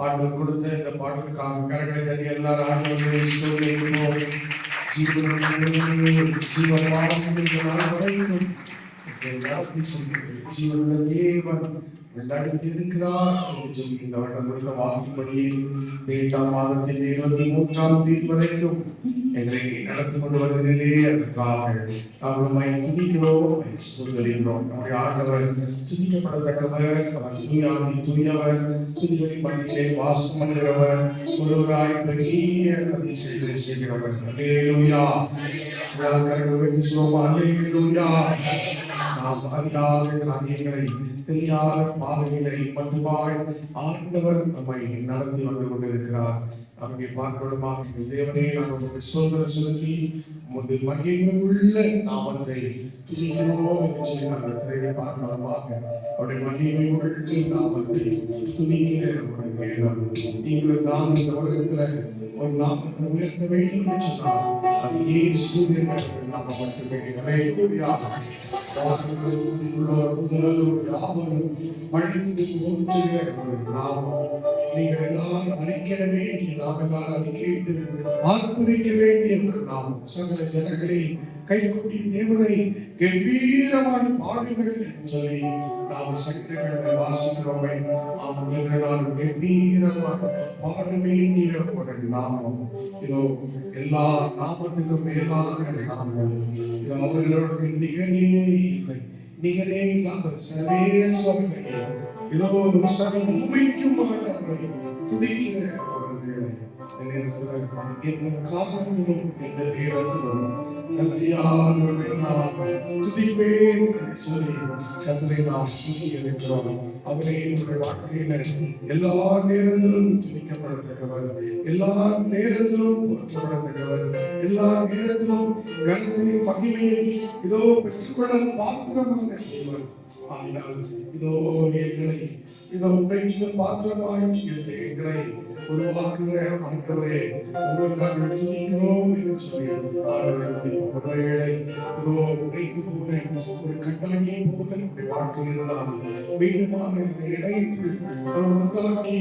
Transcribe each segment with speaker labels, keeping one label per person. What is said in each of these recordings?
Speaker 1: ஆண்டவர் கொடுத்த இந்த பாடலுக்காக கரங்களை தட்டி எல்லாரும் ஆண்டவரை சொல்லுவோம். ஜீவனுள்ள தேவன் விளையாடி இருக்கிறார் என்று சொல்லி இந்த வருடம் வாக்குப்படியே 8ஆம் மாதத்தின் 23ஆம் தேதி வரைக்கும் எங்களை நடத்தி கொண்டு வருகிறே. அதற்காக நாங்கள் துதிக்கிறோம், சொல்லுகிறோம். நம்முடைய ஆண்டவர் துதிக்கப்படத்தக்கவர், அவர் தூயாவி தூயவர், துதிகளின் மத்தியிலே வாசம் பண்ணுகிறவர், ஒருவராய் பெரிய அதிசயங்களை செய்கிறவர். அல்லேலூயா. கரங்களை உயர்த்தி சொல்லுவோம். அல்லேலூயா. நாம் அறியாத காரியங்களை, தெரியாத பாதைகளை மட்டுமாய் ஆண்டவர் நம்மை நடத்தி வந்து கொண்டிருக்கிறார். அங்கே பார்க்கணுமாக தேவனே, நாங்கள் சோதனை செலுத்தி உமது மகிமையுள்ள நாமத்தை துதிக்கிறோம் என்று சொல்லி நாங்கள் திரையை பார்க்கணுமாக அவருடைய மகிமையுள்ள நாமத்தை துதிக்கிற ஒரு நேரம். நீங்கள் நாம் இந்த உலகத்துல ஒரு நாமத்தை உயர்த்த வேண்டும் என்று சொன்னால் அது இயேசு நாம மட்டுமே. நீங்கள் எல்லாரும் அறிக்கிட வேண்டிய நாமெல்லாம் அறிக்கையிட்டு ஆர்ப்பரிக்க வேண்டிய ஒரு நாமம். சகல ஜனங்களே கைகூட்டி தேவனை கம்பீரமான பாடுகள் என்று சொல்லி நாம் சங்கீதங்களை வாசிக்கிறோமே. நாம் கம்பீரமாக பாட வேண்டிய ஒரு நாமம். இதோ எல்லா நாமத்துக்கும் மேலான நாமம். இது அவர்களுக்கு நிகரே இல்லை, நிகரே இல்லாத சர்வேஸ்வரன். இதோ சர்வ பூமிக்கும் அவரை துதிக்கிற ஒரு வேளை. இந்த காலத்திலும் இந்த நேரத்திலும் நன்றியாளர்களை நாம் துதிப்பேன் என்று சொல்லி கர்த்தரை நாம் துதி இருக்கிறோம். அவரை என்னுடைய வாழ்க்கையில எல்லா நேரத்திலும் துதிக்கப்படத்தக்கவர், எல்லா நேரத்திலும் போற்றப்படத்தக்கவர், எல்லா நேரத்திலும் கனத்தையும் மகிமையும் இதோ பெற்றுக்கொள்ள பாத்திரமாக செய்வார். ஆனால் இதோ எங்களை இதோ பாத்திரமாயும் எங்களை உருவாக்குகிற ஆண்டவரே, உங்களை நாங்கள் துதிக்கிறோம் என்று சொல்லி ஒருவேளை இதோ உடைந்து போன ஒரு கண்ணாடியை போல நம்முடைய வாழ்க்கை இருந்தால் மீண்டுமாக இதை இணைத்து உண்டாக்கி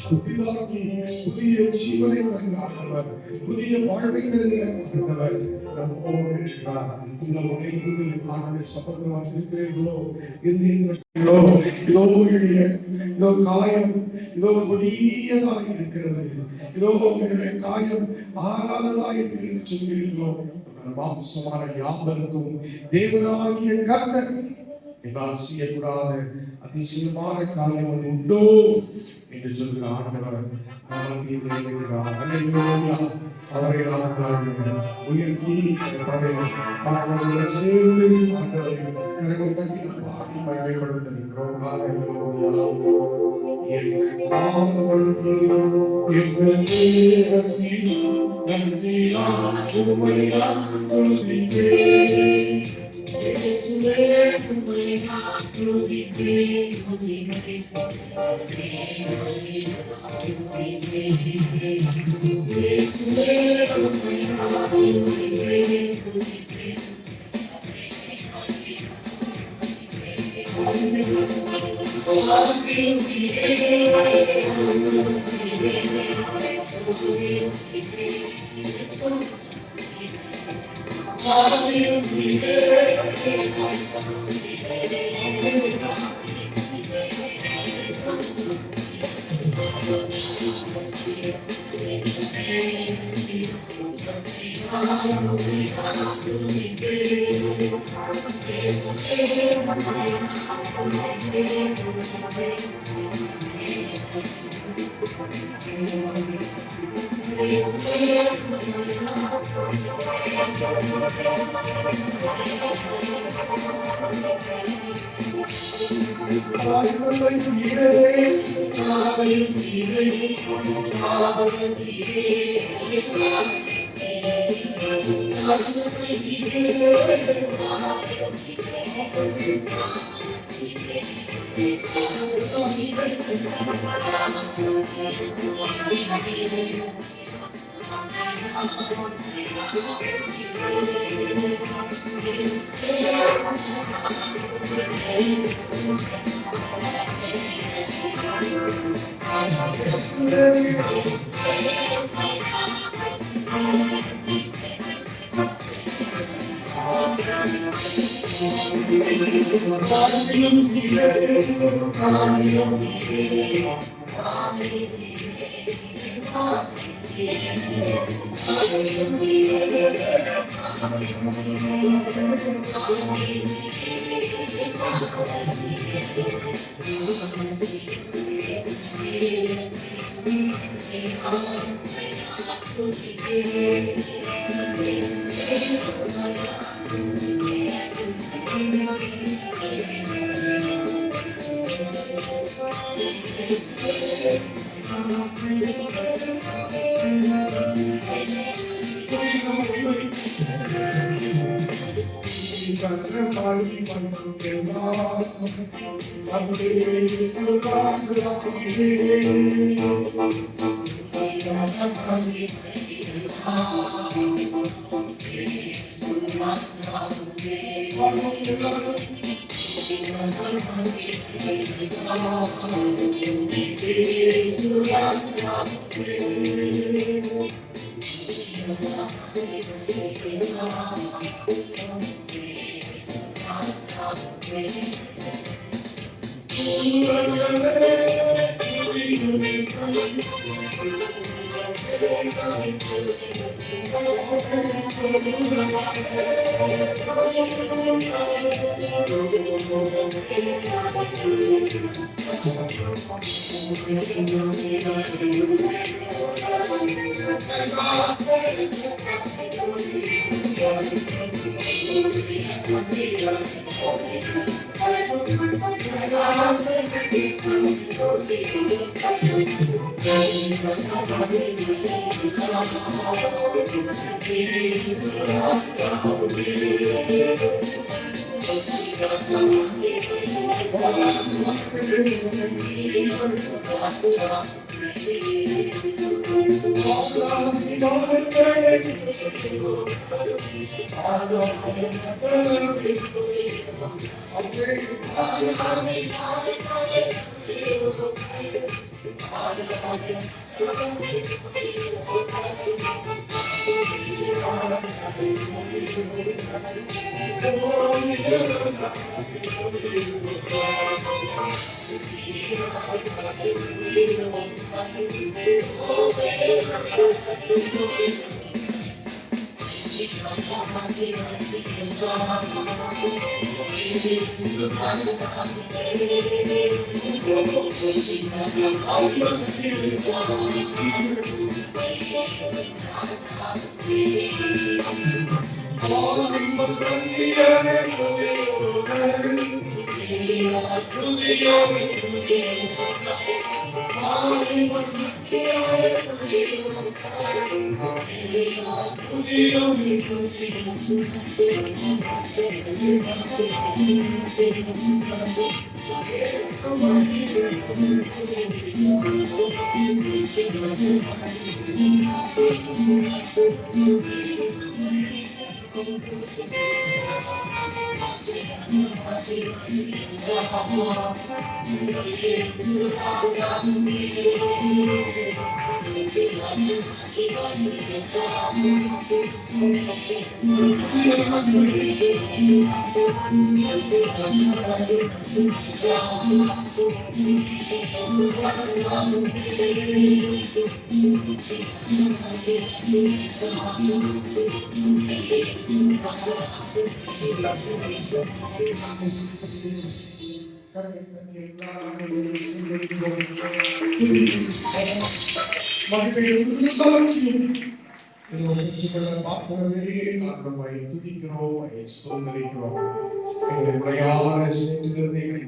Speaker 1: புதிதாக்கி புதிய ஜீவனை தருகிறார். புதிய வாழ்வை தருகிறவர் நம்மோடு இருக்கிறார். நம்முடைய சபதமாக இருக்கிறீர்களோ இருந்தீர்களோ, இதோ எளிய இதோ காயம் இதோ கொடியதாக இருக்கிறது, இதோ என்னுடைய காயம் ஆறாததாக இருக்கிறது சொல்கிறீர்களோ, மாம்சமான யாவருக்கும் தேவனாகிய கர்த்தர் என்னால் செய்யக்கூடாத அதிசயமான காரியம் உண்டோ என்று சொல்கிற ஆண்டவர் மத்தியில் இருக்கிறார். அல்லேலூயா. அவரை நாம் உயர்த்தி பாடல்களை சேர்ந்து ஆண்டவரை கரங்களை தட்டி பாடி மகிமைப்படுத்திருக்கிறோம். அல்லேலூயா. எங்கள் காலத்திலும் எங்கள் நேரத்திலும் நன்றியால் உம்மை நான் துதிப்பேன். இயேசுவே உம்மை நான் துதிப்பேன். இயேசுவே உம்மை நான் துதிப்பேன்.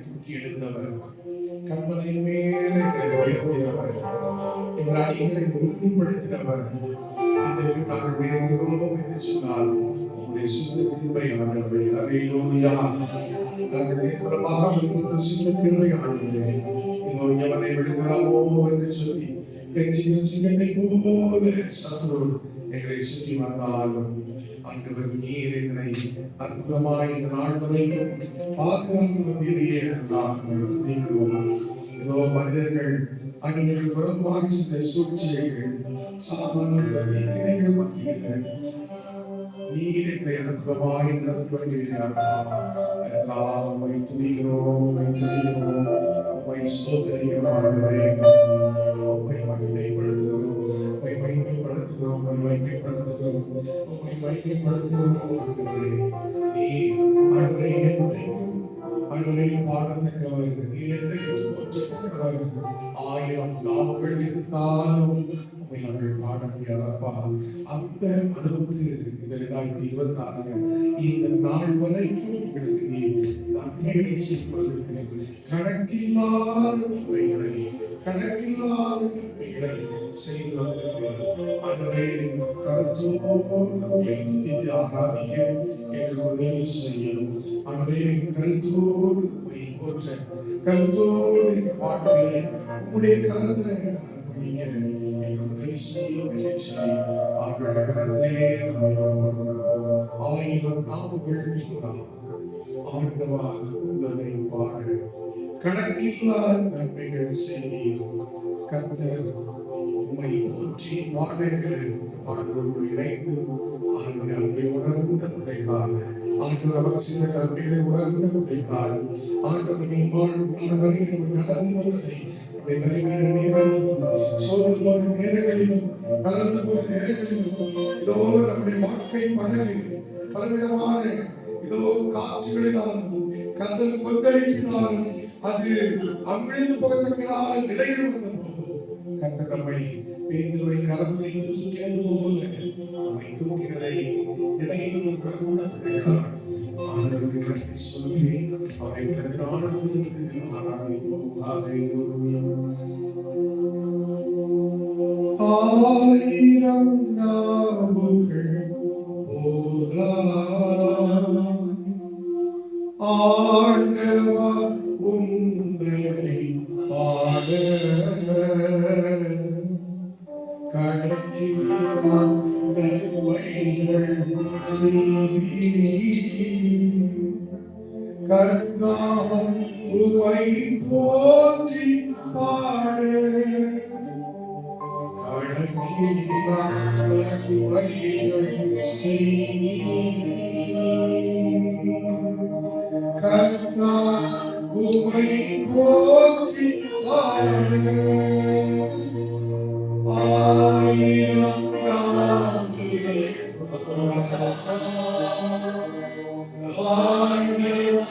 Speaker 1: தூக்கி எடுத்தவர் கண்மலை மேலே உயர்த்தினவர் எங்கள் அடிகளை உறுதிப்படுத்தினவர் இன்றைக்கு நாங்கள் உயர்கிறோம் என்று சொன்னால் உங்களுடைய சுத்த கிருபை ஆண்டவரே. அல்லேலூயா. நாங்கள் நேர்புறமாக உங்களுடைய சுத்த கிருபை ஆண்டவரே. இதோ எவனை விடுகிறாமோ என்று சொல்லி பெரிய சிங்கத்தை போல சத்துரு எங்களை சுற்றி வந்தாலும் ஆண்டவர் நீர் எங்களை அற்புதமாய் இந்த நாள் வரைக்கும் பாதுகாத்து வந்தீரே நாங்கள் துதிக்கிறோம். இதோ மனிதர்கள் அணிகள் விரோதமாக சில சூழ்ச்சிகள் சாதாரண தீக்கிரைகள் மத்தியில் நீர் எங்களை அற்புதமாய் நடத்தி வருகிறீர்கள். உம்மை துதிக்கிறோம், உம்மை துதிக்கிறோம், உம்மை ஸ்தோத்திரிக்கிறோம். உம்மை மகிமைப்படுத்துகிறோம், உம்மை மகிமைப்படுத்துகிறோம், உம்மை மகிமைப்படுத்துகிறோம், உம்மை மகிமைப்படுத்துகிறோம். நீர் ஆண்டவரே என்றைக்கும் ஆண்டவரே பாடத்தக்கவர், நீர் என்றைக்கும் போற்றத்தக்கவர். 1000 நாவுகள் இருந்தாலும் உம்மை நாங்கள் பாட முடியாதப்பா. அந்த அளவுக்கு இந்த 2026 இந்த நாள் வரைக்கும் எங்களுக்கு நீர் நன்மைகளை செய்வதற்கு கணக்கில்லாத நன்மைகளை செய்வதற்கு ஆண்டவரே கருத்தோடு ஆராதிக்க எங்களுக்கு உதவி செய்யும். ஆண்டவரே கருத்தோடு போற்ற கருத்தோடு வாழ்க்கையை உங்களுடைய கருத்துல அர்ப்பணிக்க எங்களுக்கு உதவி செய்யும் என்று சொல்லி அவர்களுடைய கருத்திலே 1000 நாவுகள் ஆண்டவா உங்களை பாட கணக்கில்லாத நன்மைகள் செய்தீர். கர்த்தர் உம்மை போற்றி பாடுகிற பாடலோடு இணைந்து ஆண்டவரை அங்கே உணர்ந்த பிள்ளைகளால் ஆண்டவர் அவர் சில கல்விகளை உணர்ந்த பிள்ளைகளால் ஆண்டவர் நீ நடந்து வந்ததை நேரங்களிலும் கலந்து போன நேரங்களிலும் இதோ நம்முடைய வாழ்க்கை மனதில் பலவிதமான இதோ காட்சிகளினாலும் கந்தல் கொந்தளிப்பினாலும் அது அமிழ்ந்து போகத்தக்கதான நிலைகள் வந்தபோது கர்த்தர் நம்மை பேதுருவை கரம் பிடித்து தூக்கியது போல நம்மை தூக்கிறதை நிலையில் ஆண்டவருக்கு நன்றி சொல்லி அவரை பிரதிநாளத்திற்கு ஆராதிப்போம். ஹல்லேலூயா. 1000 நாவுகள் போதா ஆண்டவா உங்களை பாட கணக்கில்லா நன்மைகள் செய்தீர். கர்த்தாவே உம்மை போற்றி பாட கணக்கில்லா நன்மைகள் செய்தீர். கர்த்தாவே உம்மை போற்றி பாட 1000 நாவுகள் ஆண்டவா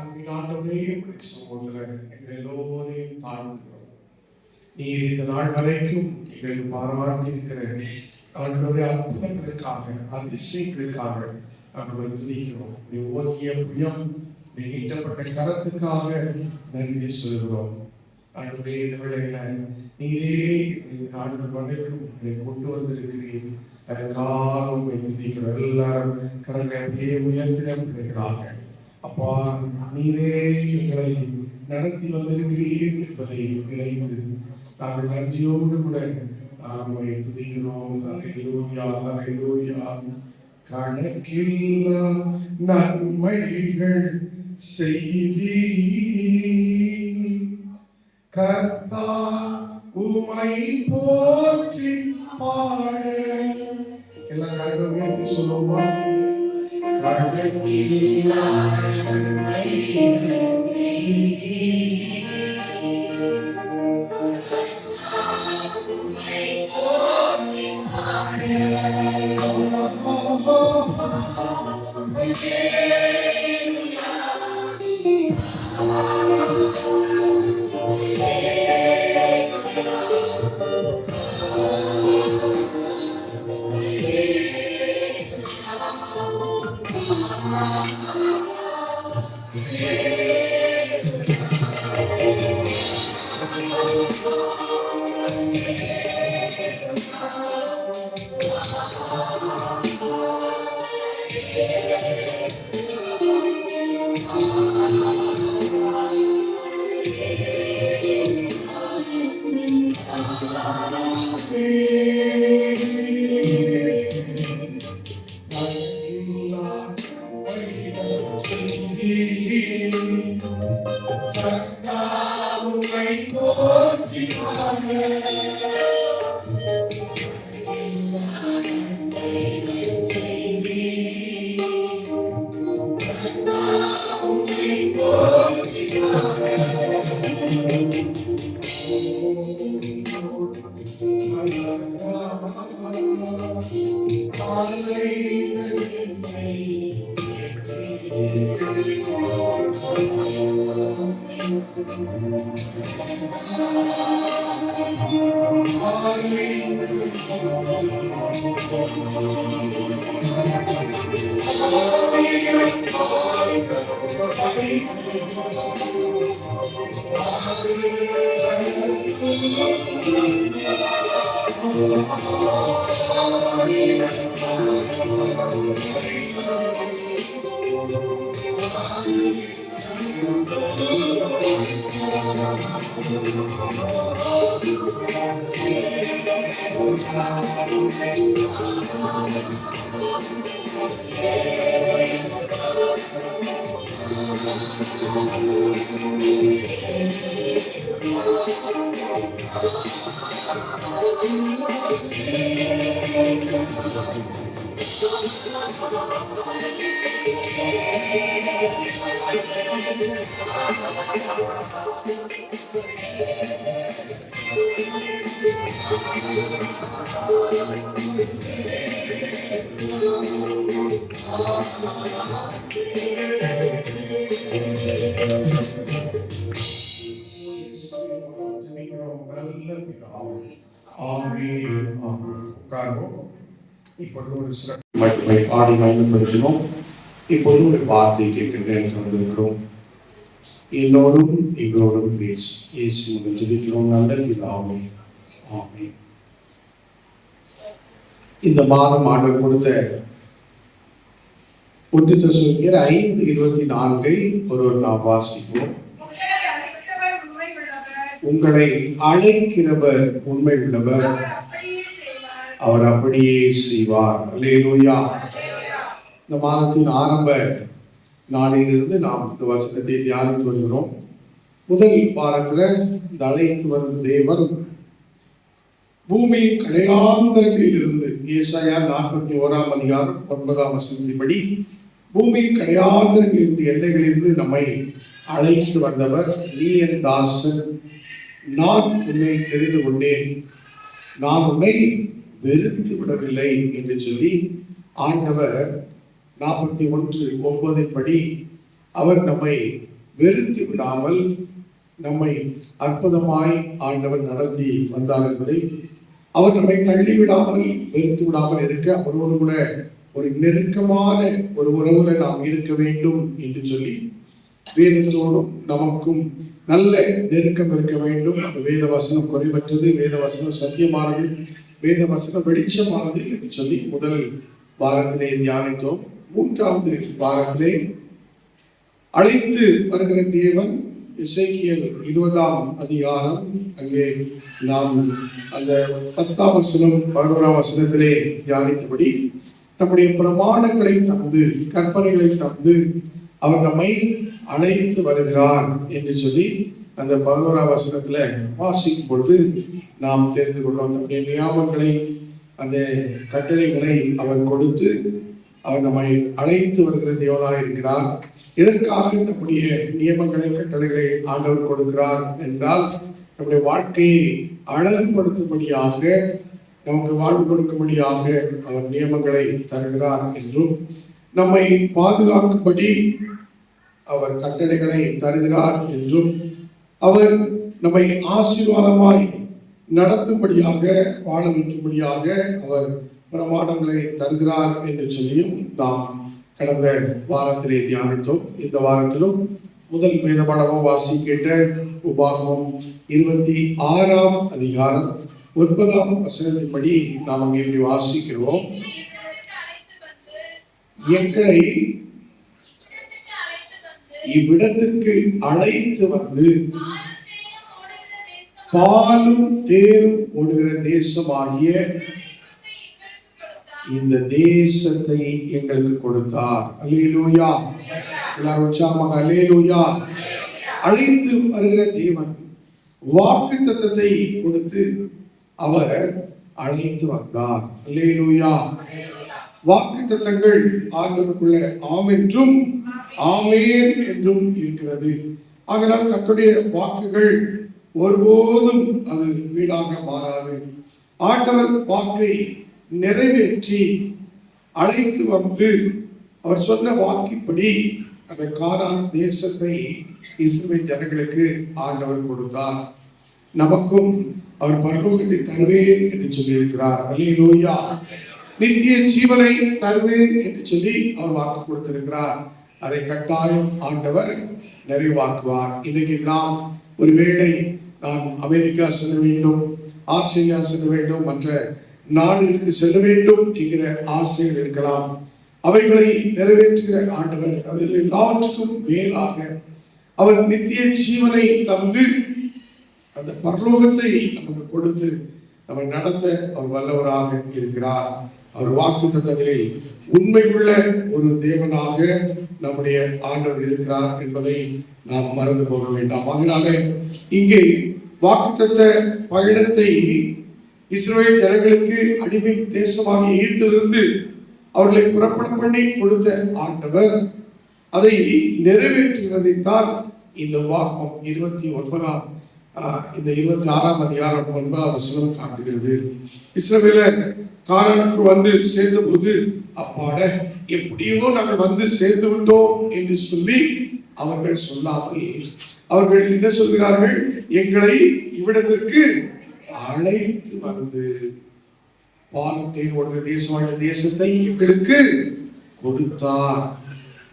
Speaker 1: அன்பினாண்டவரே சகோதரர் எங்கள் எல்லோரையும் தாழ்த்துகிறோம். நீர் இந்த நாள் வரைக்கும் எங்களுக்கு பாராட்டி இருக்கிற அவர்களுடைய அற்புதங்களுக்காக அதிசயங்களுக்காக நாங்கள் துதிக்கிறோம். நீ ஓங்கிய புயம் நீ நீட்டப்பட்ட கரத்துக்காக நன்றி சொல்கிறோம். அவருடைய இந்த வேளையில நீரே இந்த நாட்கள் வரைக்கும் என்னை கொண்டு வந்திருக்கிறீர்கள். அதற்காக உங்களை துதிக்கிறோம். எல்லாரும் கரங்களை அப்படியே உயர்த்தின பிள்ளைகளாக அப்பா நீரே எங்களை நடத்தி வந்திருக்கிறீர்கள் என்பதை நினைத்து நாங்கள் நன்றியோடு கூட நாங்கள் துதிக்கிறோம். அல்லேலூயா, அல்லேலூயா. கணக்கில்லா நன்மைகள் செய்தீர் கர்த்தர் உம்மை போற்றி பாட. எல்லா காரியங்களும் சொல்லுவோமா? கணக்கில்லா நன்மைகள் செய்தீர் பாடி மகிமைப்படுத்தினோம். இப்பொழுது ஒரு வார்த்தை கேட்கின்றேன் வந்திருக்கிறோம். என்னோடும் எங்களோடும் பேசு இயேசு ஜெபிக்கிறோம். நல்ல பிதாவே, ஆமென். இந்த மாதம் ஆண்டவர் கொடுத்த 1 தெசலோனிக்கேயர் 5:24 ஒருவர் நாம் வாசிப்போம். உங்களை அழைக்கிறவர் உண்மை உள்ளவர், அவர் அப்படியே செய்வார். அல்லேலூயா. இந்த மாதத்தின் ஆரம்ப நாளிலிருந்து நாம் இந்த வசனத்தை தியானித்து வருகிறோம். முதல் வாரத்துல இந்த அழைத்து வரும் தேவன் பூமியின் கடையாந்தரங்களில் இருந்து, ஏசாயா 41 அதிகாரம் 9 வசனத்தின்படி, பூமியின் கடையாந்தரங்களில் இருந்து, எல்லைகளிலிருந்து நம்மை அழைத்து வந்தவர். நீ என் தாசன், நான் உன்னை தெரிந்து கொண்டேன், நான் உன்னை வெறுத்து விடவில்லை என்று சொல்லி ஆண்டவர் 41:9 படி அவர் நம்மை வெறுத்து விடாமல் நம்மை அற்புதமாய் ஆண்டவர் நடத்தி வந்தார் என்பதை, அவர் நம்மை தள்ளிவிடாமல் வெறுத்து விடாமல் இருக்க அவரோடு கூட ஒரு நெருக்கமான ஒரு உறவுல நாம் இருக்க வேண்டும் என்று சொல்லி வேதத்தோடும் நமக்கும் நல்ல நெருக்கம் இருக்க வேண்டும். அந்த வேத வசனம் குறைவற்றது, வேத வசனம் சத்தியமானது, வேத வசனம் வெளிச்சமானது என்று சொல்லி முதல் வாரத்திலே தியானித்தோம். மூன்றாவது வாரத்திலே அழைத்து வருகிற தேவன், எசேக்கியேல் 20 அதிகாரம், அங்கே நாம் அந்த 10 வசனம் 11 வசனத்திலே தியானித்தபடி நம்முடைய பிரமாணங்களை தந்து கற்பனைகளை தந்து அவர் நம்மை அழைத்து வருகிறார் என்று சொல்லி அந்த 11 வசனத்துல வாசிக்கும் பொழுது நாம் தெரிந்து கொண்டோம். நம்முடைய நியாமங்களை, அந்த கட்டளைகளை அவர் கொடுத்து அவர் நம்மை அழைத்து வருகிற தேவனாய் இருக்கிறார். இதற்காக நம்முடைய நியமங்களை, கட்டளைகளை ஆண்டவர் கொடுக்கிறார் என்றால் நம்முடைய வாழ்க்கையை அழகுபடுத்தும்படியாக, நமக்கு வாழ்வு கொடுக்கும்படியாக அவர் நியமங்களை தருகிறார் என்றும், நம்மை பாதுகாக்கும்படி அவர் கட்டளைகளை தருகிறார் என்றும், அவர் நம்மை ஆசீர்வாதமாய் நடத்தும்படியாக, வாழ வைக்கும்படியாக அவர் பிரமாணங்களை தருகிறார் என்று சொல்லியும் நாம் கடந்த வாரத்திலே தியானித்தோம். இந்த வாரத்திலும் முதல் வேத பாடமும் வாசிக்கின்ற உபாகமம் 26 அதிகாரம் 9 வசனத்தின்படி நாம் அங்கே இப்படி வாசிக்கிறோம். எங்களை இவ்விடத்திற்கு அழைத்து வந்து பாலும் தேரும் ஓடுகிற தேசமாகிய இந்த தேசத்தை எங்களுக்கு கொடுத்தார். அல்லேலூயா. எல்லாரும் உற்சாகமாக அல்லேலூயா. அழைத்து வருகிற தேவன் வாக்குத்தத்தத்தை கொடுத்து அவர் அழைத்து வந்தார். அல்லேலூயா. வாக்குத்தத்தங்கள் ஆண்டவருக்குள்ள ஆம் என்றும் ஆமேன் என்றும் இருக்கிறது. ஆகையால் கர்த்தருடைய வாக்குகள் ஒருபோதும் அது வீடாக மாறாது. ஆண்டவர் வாக்கை நிறைவேற்றி அழைத்து வந்து அவர் சொன்ன வாக்கின்படி அந்த கானான் தேசத்தை இஸ்ரவேல் ஜனங்களுக்கு ஆண்டவர் கொடுத்தார். நமக்கும் அவர் பரலோகத்தை தருவேன் என்று சொல்லி இருக்கிறார். அல்லேலூயா. நித்திய ஜீவனை தருவேன் என்று சொல்லி அவர் வாக்கு கொடுத்திருக்கிறார். அதை கட்டாயம் ஆண்டவர் நிறைவாக்குவார். இன்றைக்கு நாம் ஒருவேளை நாம் அமெரிக்கா செல்ல வேண்டும், ஆஸ்திரேலியா செல்ல வேண்டும், மற்ற நாடுகளுக்கு செல்ல வேண்டும் என்கிற ஆசைகள் இருக்கலாம். அவைகளை நிறைவேற்றுகிற ஆண்டவர் அதில் எல்லாவற்றுக்கும் மேலாக அவர் நித்திய ஜீவனை தந்து அந்த பரலோகத்தை நமக்கு கொடுத்து நம்மை நடத்த அவர் வல்லவராக இருக்கிறார். அவர் வாக்குத்தத்தங்களில் உண்மையுள்ள ஒரு தேவனாக நம்முடைய ஆண்டவர் இருக்கிறார் என்பதை நாம் மறந்து போக வேண்டாம். அதனால இங்கே வாக்குத்தத்த பயணத்தை இஸ்ரவேல் ஜனங்களுக்கு அடிமை தேசமாக எகிப்திலிருந்து அவர்களை புறப்பட பண்ணி கொடுத்த ஆண்டவர் அதை நிறைவேற்றுகிறதைத்தான் இந்த உபாகமம் 26 அதிகாரம் 9 வசனம் காட்டுகிறது. இஸ்ரவேலர் கானானுக்கு வந்து சேர்ந்த போது, அப்பாட எப்படியோ நாங்கள் வந்து சேர்ந்து விட்டோம் என்று சொல்லி அவர்கள் சொல்லாமல் அவர்கள் என்ன சொல்கிறார்கள்? எங்களை இவ்விடத்திற்கு அழைத்து வந்து பாலத்தை ஓடுகிற தேசமான தேசத்தை எங்களுக்கு கொடுத்தார்.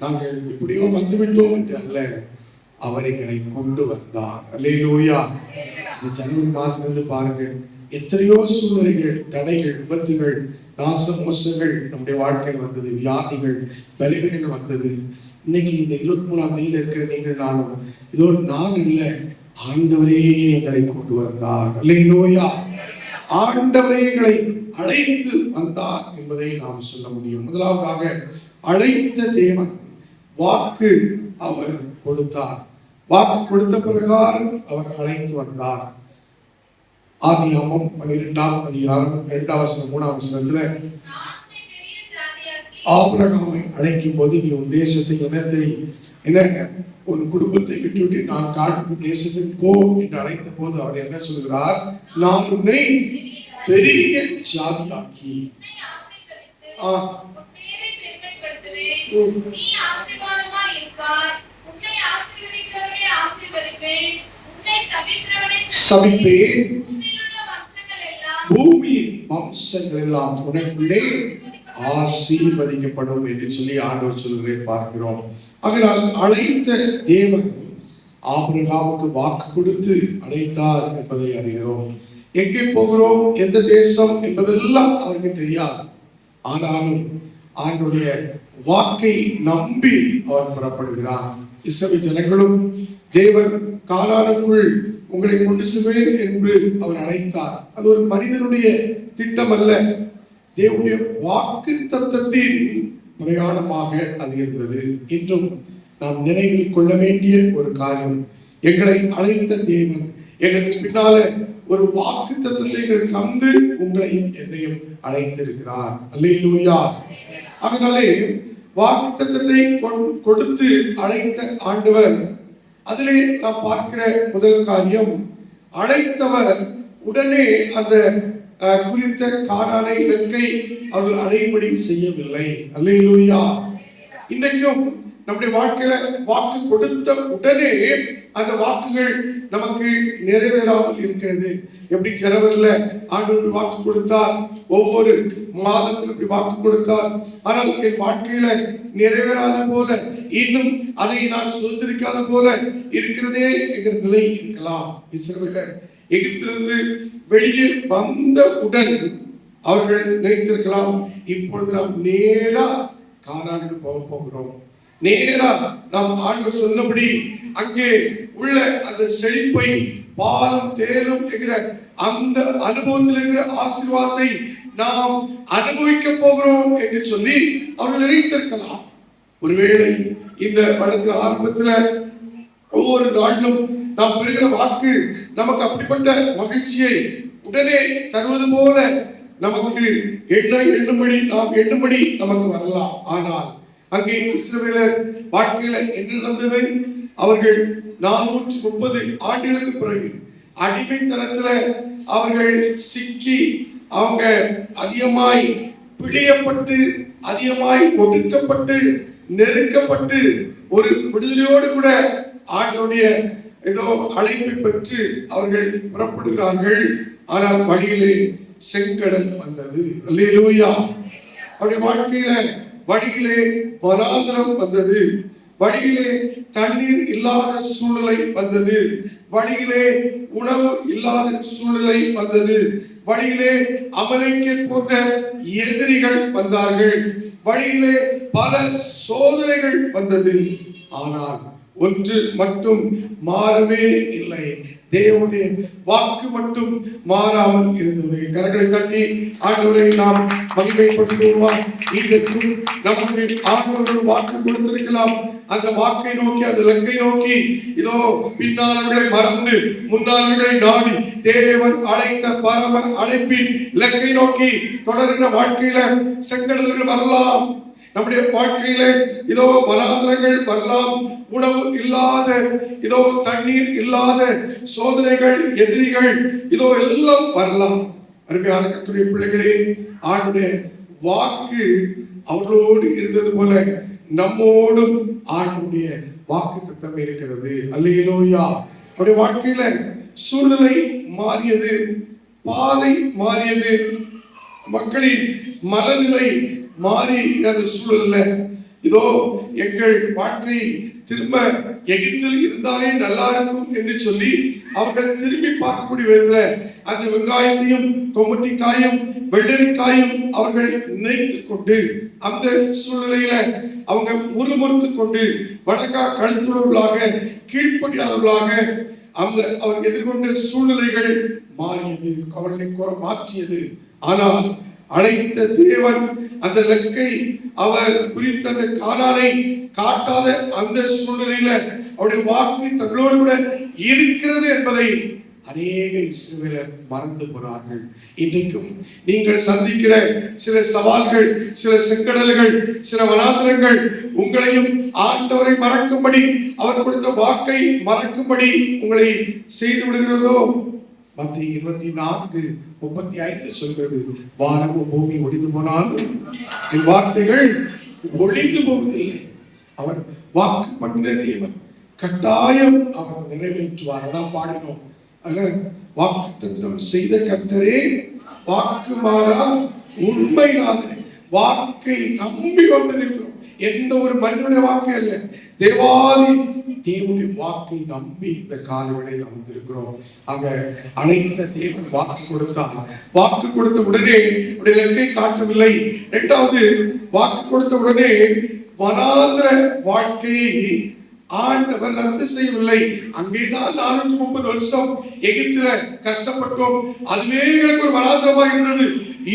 Speaker 1: நாங்கள் எப்படியோ வந்துவிட்டோம் என்று அல்ல, அவர் எங்களை கொண்டு வந்தார். அல்லேலூயா. இந்த ஜனவரி மாதத்திலிருந்து பாருங்க, எத்தனையோ சூழ்நிலைகள், தடைகள், விபத்துகள், நாசம் மோசங்கள் நம்முடைய வாழ்க்கையில் வந்தது, வியாதிகள், பலவீனங்கள் வந்தது. இன்னைக்கு இந்த 23ஆம் தேதியில இருக்கிற நீங்கள் நானும் இதோ நான் இல்லை, ஆண்டவரே எங்களை கொண்டு வந்தார். அல்லேலூயா. ஆண்டவரே எங்களை அழைத்து வந்தார் என்பதை நாம் சொல்ல முடியும். முதலாவதாக அழைத்த தேவன் வாக்கு அவர் கொடுத்தார். வாக்கு கொடுத்த பிரகாரம் அவர் அழைத்து வந்தார். ஆதியாகமம் 12ஆம் அதிகாரம் 2 3 வசனத்துல ஆபிரகாமை அழைக்கும் போது, நீ உன் தேசத்தை, இனத்தை, உன் குடும்பத்தை விட்டுவிட்டு நான் காட்டும் தேசத்துக்கு போ என்று அழைத்த போது அவர் என்ன சொல்கிறார்? நான் உன்னை பெரிய ஜாதியாக்கி சபிப்பேன், பூமியின் வம்சங்கள் எல்லாம் உனக்குள்ளே ஆசீர்வதிக்கப்படும் என்று சொல்லி ஆண்டவர் சொல்கிறதை பார்க்கிறோம். அதனால் அழைத்த தேவன் ஆபிரகாமுக்கு வாக்கு கொடுத்து அழைத்தார் என்பதை அறிகிறோம். எங்கே போகிறோம், எந்த தேசம் என்பதெல்லாம் அவருக்கு தெரியாது. ஆனாலும் ஆண்டுடைய வாக்கை நம்பி அவர் புறப்படுகிறார். இஸ்ரவேல் ஜனங்களும் தேவன் கானானுக்குள் உங்களை கொண்டு செல்வேன் என்று அவர் அழைத்தார். அது ஒரு மனிதனுடைய திட்டம் அல்ல, தேவனுடைய வாக்கு தத்தத்தின் பிரயாணமாக அது இருந்தது. இன்றும் நாம் நினைவில் கொள்ள வேண்டிய ஒரு காரியம், எங்களை அழைத்த தேவன் எங்களுக்கு பின்னால ஒரு வாக்கு தத்தத்தை தந்து உங்களையும் என்னையும் அழைத்திருக்கிறார். அல்லேலூயா. அதனாலே வாக்கு தத்தத்தை கொடுத்து அழைத்த ஆண்டவர், அதிலே நாம் பார்க்கிற முதல் காரியம், அழைத்தவர் உடனே அந்த குறித்த கானானை இலக்கை அவர்கள் அடைபடி செய்யவில்லை. அல்லேலூயா. இன்றைக்கும் நம்முடைய வாழ்க்கையில வாக்கு கொடுத்த உடனே அந்த வாக்குகள் நமக்கு நிறைவேறாமல் இருக்கிறது. எப்படி ஜனவரியில ஆண்டவர் வாக்கு கொடுத்தார், ஒவ்வொரு மாதத்திலும் இப்படி வாக்கு கொடுத்தார், ஆனால் என் வாழ்க்கையில நிறைவேறாத போல, இன்னும் அதை நான் சுதந்திரிக்காத போல இருக்கிறதே என்கிற நிலை இருக்கலாம். இஸ்ரவேலர் எகிப்திலிருந்து வெளியே வந்தவுடன் அவர்கள் நினைத்திருக்கலாம், இப்பொழுது நாம் நேரா கானானுக்கு போகிறோம், நேரா நாம் ஆண்டவர் சொன்னபடி அங்கே உள்ள அந்த செழிப்பை, பாலும் தேரும் என்கிற அந்த அனுபவத்தில் இருக்கிற ஆசீர்வாதத்தை நாம் அனுபவிக்க போகிறோம் என்று சொல்லி அவர்கள் நினைத்திருக்கலாம். ஒருவேளை இந்த படத்தில் ஆரம்பத்தில் ஒவ்வொரு நாளிலும் நாம் பெறுகிற வாக்கு நமக்கு அப்படிப்பட்ட மகிழ்ச்சியை உடனே தருவது போல நமக்கு எண்ணும்படி நமக்கு வரலாம். ஆனால் அங்கே இஸ்ரவேலர் வாழ்க்கையில என்ன நடந்தது? அவர்கள் 430 ஆண்டுகளுக்கு பிறகு அடிமைத்தனத்துல அவர்கள் சிக்கி, அவங்க அதிகமாய் பிழியப்பட்டு, அதிகமாய் ஒதுக்கப்பட்டு, நெருக்கப்பட்டு, ஒரு விடுதலையோடு கூட ஆண்டவருடைய ஏதோ அழைப்பை பெற்று அவர்கள் புறப்படுகிறார்கள். ஆனால் வழியிலே செங்கடல் வந்தது. அல்லேலூயா. அவருடைய வாழ்க்கையில வழியிலே வனாந்தரம் வந்தது, வழியிலே தண்ணீர் இல்லாத சூழ்நிலை வந்தது, வழியிலே உணவு இல்லாத சூழ்நிலை வந்தது, வழியிலே அமலேக்கியர் போன்ற எதிரிகள் வந்தார்கள், வழியிலே பல சோதனைகள் வந்தது. ஆனால் ஒன்று மட்டும் மாறவே இல்லை, தேவனுடைய வாக்கு மட்டும் மாறாமல் இருந்தது. கரங்களை தட்டி ஆண்டவரை நாம் மகிமைப்படுத்துவோம். இன்றைக்கும் நமக்கு ஆண்டவர் வாக்கு கொடுத்திருக்கலாம். அந்த வாக்கை நோக்கி, அந்த இலக்கை நோக்கி, இதோ பின்னாளர்களை மறந்து முன்னாளர்களை நாடி தேவன் அழைத்த பரம அழைப்பின் இலக்கை நோக்கி தொடர்கிற வாழ்க்கையில செங்கடல்கள் வரலாம். நம்முடைய வாழ்க்கையில இதோ வனாந்தரங்கள் வரலாம், உணவு இல்லாத, இதோ தண்ணீர் இல்லாத சோதனைகள், எதிரிகள் இதோ எல்லாம் வரலாம். அருமையான கர்த்தருடைய பிள்ளைகளே, ஆண்டுடைய வாக்கு அவர்களோடு இருந்தது போல நம்மோடும் ஆண்டுடைய வாக்கு தத்தம் இருக்கிறது. அல்லேலூயா. அவருடைய வாழ்க்கையில சூழ்நிலை மாறியது, பாதை மாறியது, மக்களின் மனநிலை மாறி அந்த சூழல்ல இதோ எங்கள் வாழ்க்கை திரும்ப எகிப்தில் இருந்தாலே நல்லா இருக்கும் என்று சொல்லி அவர்கள் திரும்பி பார்க்கக்கூடிய விதத்தில் அந்த வெங்காயத்தையும், தொமட்டிக்காயும், வெள்ளரிக்காயும் அவர்கள் நினைத்து கொண்டு அந்த சூழ்நிலையில அவங்க முறுமுறுத்து கொண்டு வடக்கா கழுத்துள்ளவர்களாக, கீழ்ப்படியாதவர்களாக அந்த அவர் எதிர்கொண்ட சூழ்நிலைகள் மாறியது, அவர்களை மாற்றியது. ஆனால் அழைத்த தேவன் அந்த லக்கை அவர் குறித்த அந்த கானானை காட்டாத அந்த சூழ்நிலையில அவருடைய வாக்கு தங்களோடு கூட இருக்கிறது என்பதை அநேக இஸ்ரவேலர் மறந்து போனார்கள். இன்றைக்கும் நீங்கள் சந்திக்கிற சில சவால்கள், சில செங்கடல்கள், சில வனாந்திரங்கள் உங்களையும் ஆண்டவரை மறக்கும்படி, அவர் கொடுத்த வாக்கை மறக்கும்படி உங்களை செய்து விடுகிறதோ? மத்திய 24:35 சொல்கிறது, வானமும் பூமி ஒழிந்து போனாலும் என் வார்த்தைகள் ஒழிந்து போவதில்லை. அவர் வாக்கு பண்ணின தேவன், கட்டாயம் அவர் நிறைவேற்றுவார். அதான் பாடினோம். வாக்குத்தத்தம் செய்த கர்த்தரே வாக்கு மாறா உண்மையாளரே. வாக்கை நம்பி வந்திருக்கிறோம். எந்த ஒரு மனிதனுடைய வாக்கு அல்ல, தேவனுடைய வாக்கை நம்பி இந்த காலவெளியில் வந்திருக்கிறோம். ஆக அனைத்த தேவன் வாக்கு கொடுத்தார். வாக்கு கொடுத்த உடனே இலக்கை காட்டவில்லை. இரண்டாவது, வாக்கு கொடுத்த உடனே வனாந்திர வாழ்க்கையை ஆண்டவர் ரத்து செய்யவில்லை. அங்கேதான் 430 வருஷம் எகிப்தில கஷ்டப்பட்டோம். அதுவே எங்களுக்கு ஒரு வனாந்திரமா இருந்தது.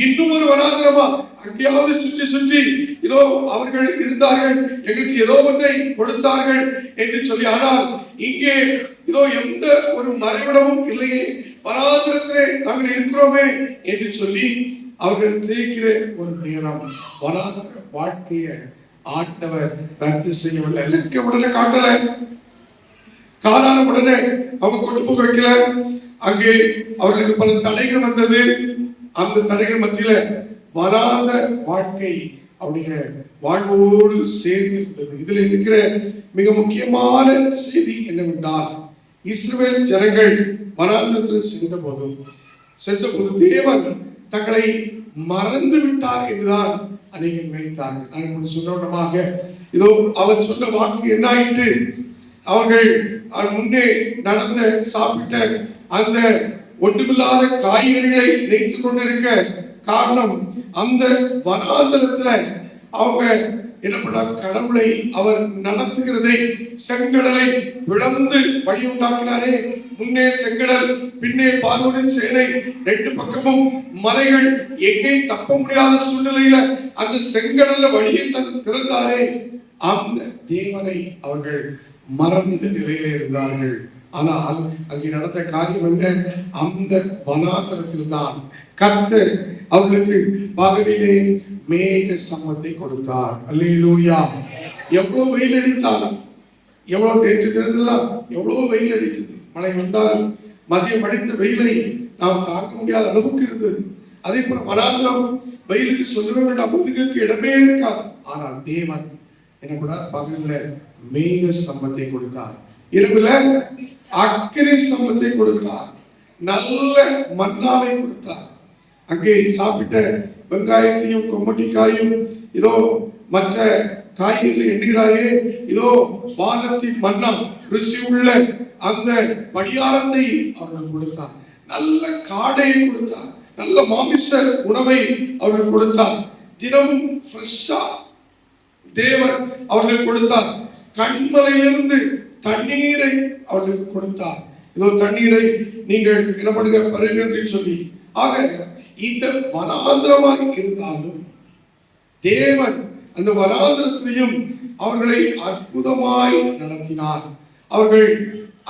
Speaker 1: இன்னும் ஒரு வனாந்திரமா அங்கேயாவது சுற்றி சுற்றி இதோ அவர்கள் இருந்தார்கள், எங்களுக்கு ஏதோ ஒன்றை கொடுத்தார்கள் என்று சொல்லி. ஆனால் இங்கே இதோ எந்த ஒரு மறைவிடமும் இல்லையே, வனாந்திரத்திலே நாங்கள் இருக்கிறோமே என்று சொல்லி அவர்கள் திகைக்கிற ஒரு நேரம். வனாந்திர வாழ்க்கையை ஆண்டவர் ரத்து செய்யவில்லை. இலக்கை உடனே காட்டல, காரண உடனே அவங்க கொண்டு போக வைக்கல. அங்கே அவர்களுக்கு பல தடைகள் வந்தது. அந்த தடைகள் மத்தியில வராத வாழ்க்கை அவருடைய வாழ்வோடு சேர்ந்து இருந்தது. இதுல இருக்கிற மிக முக்கியமான செய்தி என்னவென்றால், இஸ்ரவேல் ஜனங்கள் வனாந்திரத்தில் சென்றபோது தேவன் தங்களை மறந்து விட்டார் என்றுதான் அநேகர் நினைத்தார்கள். நான் சொன்னமாக இதோ அவர் சொன்ன வாக்கு என்ன ஆயிட்டு, அவர்கள் முன்னே நடந்த சாப்பிட்ட அந்த ஒன்றுமில்லாத காய்கறிகளை நினைத்து கொண்டிருக்க காரணம், அந்த வனாந்தரத்துல அவங்க என்ன பண்ண, கடவுளை அவர் நடத்துகிறதை, செங்கடலை பிளந்து வழி உண்டாக்கினாரே. முன்னே செங்கடல், பின்னே பார்வோனின் சேனை, ரெண்டு பக்கமும் மலைகள், எங்கே தப்ப முடியாத சூழ்நிலையில அந்த செங்கடல்ல வழியை திறந்தாரே. அந்த தேவனை அவர்கள் மறந்த நிலையிலே இருந்தார்கள். ஆனால் அங்கே நடந்த காரியம் என்ன, அந்த வனாந்தரத்தில் தான் கர்த்தர் அவர்களுக்கு பகலிலே மேக சம்மத்தை கொடுத்தார். அல்லேலூயா. எவ்வளவு வெயில் அடித்தாலும், எவ்வளவு நேற்று திறந்தெல்லாம் எவ்வளவு வெயில் அடித்தது, மழை வந்தால் மதியம் அடித்த வெயிலை நாம் தாக்க முடியாத அளவுக்கு இருந்தது. அதே போல வனாந்திரம் வெயிலுக்கு சொல்லவே வேண்டாம், முதுகுக்கு இடமே இருக்காது. ஆனால் தேவன் என்ன கூட பகல்ல மேக சம்மத்தை கொடுத்தார், இரவுல அக்கினி சம்மத்தை கொடுத்தார், நல்ல மன்னாவை கொடுத்தார். அங்கே சாப்பிட்ட வெங்காயத்தையும் கொம்மட்டிக்காயும் இதோ மற்ற காய்கறிகள் எண்ணுகிறாயே, இதோ வானத்தின் மன்னா ருசி உள்ள அந்த படியாரத்தை அவர்கள் கொடுத்தார், நல்ல காடையை கொடுத்தார், நல்ல மாமிச உணவை அவர்கள் கொடுத்தார், தினமும் ஃப்ரெஷ்ஷா தேவன் அவர்கள் கொடுத்தார், கண்மலையிலிருந்து தண்ணீரை அவர்களுக்கு கொடுத்தார். இதோ தண்ணீரை நீங்கள் என்ன பண்ணுங்க பருங்க சொல்லி. ஆக இந்த வனாந்திரமாய் இருந்தாலும் தேவன் அந்த வனாந்திரத்திலையும் அவர்களை அற்புதமாய் நடத்தினார். அவர்கள்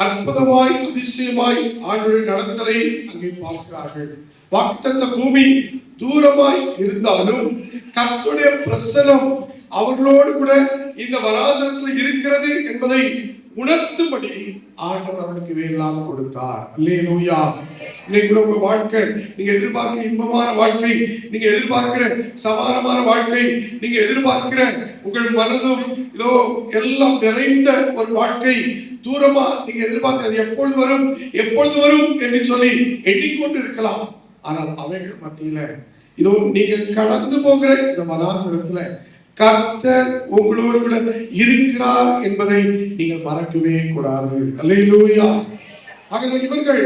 Speaker 1: அற்புதமாய் அதிசயமாய் ஆண்டவருடைய நடத்தலை அங்கே பார்க்கிறார்கள். வாக்குத்தத்த பூமி தூரமாய் இருந்தாலும் கர்த்தருடைய பிரசன்னம் அவர்களோடு கூட இந்த வனாந்திரத்தில் இருக்கிறது என்பதை உணர்த்தும்படி ஆண்டவர் அவர்களுக்கு வேலாம் கொடுத்தார். அல்லேலூயா. இன்னைக்கு உங்க வாழ்க்கை, நீங்க எதிர்பார்க்கிற இன்பமான வாழ்க்கை, நீங்க எதிர்பார்க்கிற சமானமான வாழ்க்கை, நீங்க எதிர்பார்க்கிற உங்கள் மனதும் இதோ எல்லாம் நிறைந்த ஒரு வாழ்க்கை தூரமா நீங்க எதிர்பார்க்கிறது எப்பொழுது வரும் எப்பொழுது வரும் என்று சொல்லி எண்ணிக்கொண்டு இருக்கலாம். ஆனால் அவைகள் மத்தியில இதோ நீங்கள் கடந்து போகிற இந்த வனாந்திரத்துல கர்த்தர் உங்களோடு கூட இருக்கிறார் என்பதை நீங்கள் மறக்கவே கூடாது. அல்லேலூயா. ஆகவே இவர்கள்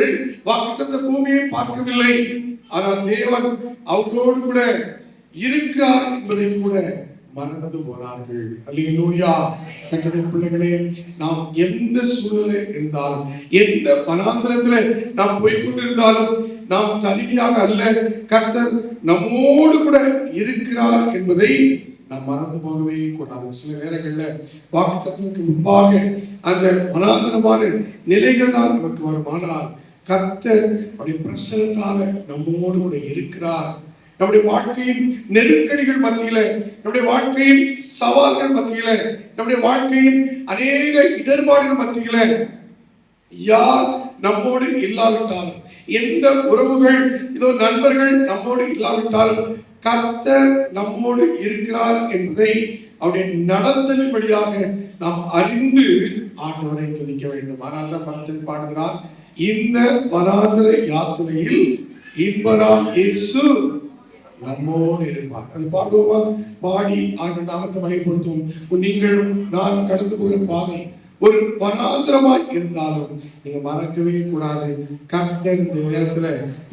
Speaker 1: வாக்குத்தத்த பூமியை பார்க்கவில்லை, ஆனால் தேவன் அவர்களோடு கூட இருக்கிறார் என்பதை கூட மறந்து போனார்கள். அல்லேலூயா. கர்த்தருடைய பிள்ளைகளே, நாம் எந்த சூழ்நிலை இருந்தாலும், எந்த வனாந்திரத்தில் நாம் போய்கொண்டிருந்தாலும், நாம் தனிமையாக அல்ல, கர்த்தர் நம்மோடு கூட இருக்கிறார் என்பதை நாம் மறந்து போகவே கூடாது. சில நேரங்கள்ல வாக்குத்தத்தத்துக்கு முன்பாக அந்த மனாதனமான நிலைகள் தான் நமக்கு வருமானால் கர்த்தர் அவருடைய பிரசன்னத்தால நம்மோடு கூட இருக்கிறார். நம்முடைய வாழ்க்கையின் நெருக்கடிகள் மத்தியில, நம்முடைய வாழ்க்கையின் சவால்கள் மத்தியில, நம்முடைய வாழ்க்கையின் அநேக இடர்பாடுகள் மத்தியில யார் நம்மோடு இல்லாவிட்டாலும், எந்த உறவுகள் இதோ நண்பர்கள் நம்மோடு இல்லாவிட்டாலும் கர்த்தர் நம்மோடு இருக்கிறார் என்பதை அவருடைய நடந்தலின்படியாக நாம் அறிந்து ஆண்டவரை துதிக்க வேண்டும். ஆனால் பக்தன் பாடுகிறார், இந்த வனாந்திர யாத்திரையில் இன்பராம் இயேசு நம்மோடு இருப்பார். அது பாடுவோமா? பாடி ஆண்டு நாமத்தை மகிமைப்படுத்துவோம். நீங்களும் நான் கடந்து போகிற பாதை ஒரு வனாந்திரமாய் இருந்தாலும் நீங்க மறக்கவே கூடாது, கர்த்தர் இந்த நேரத்துல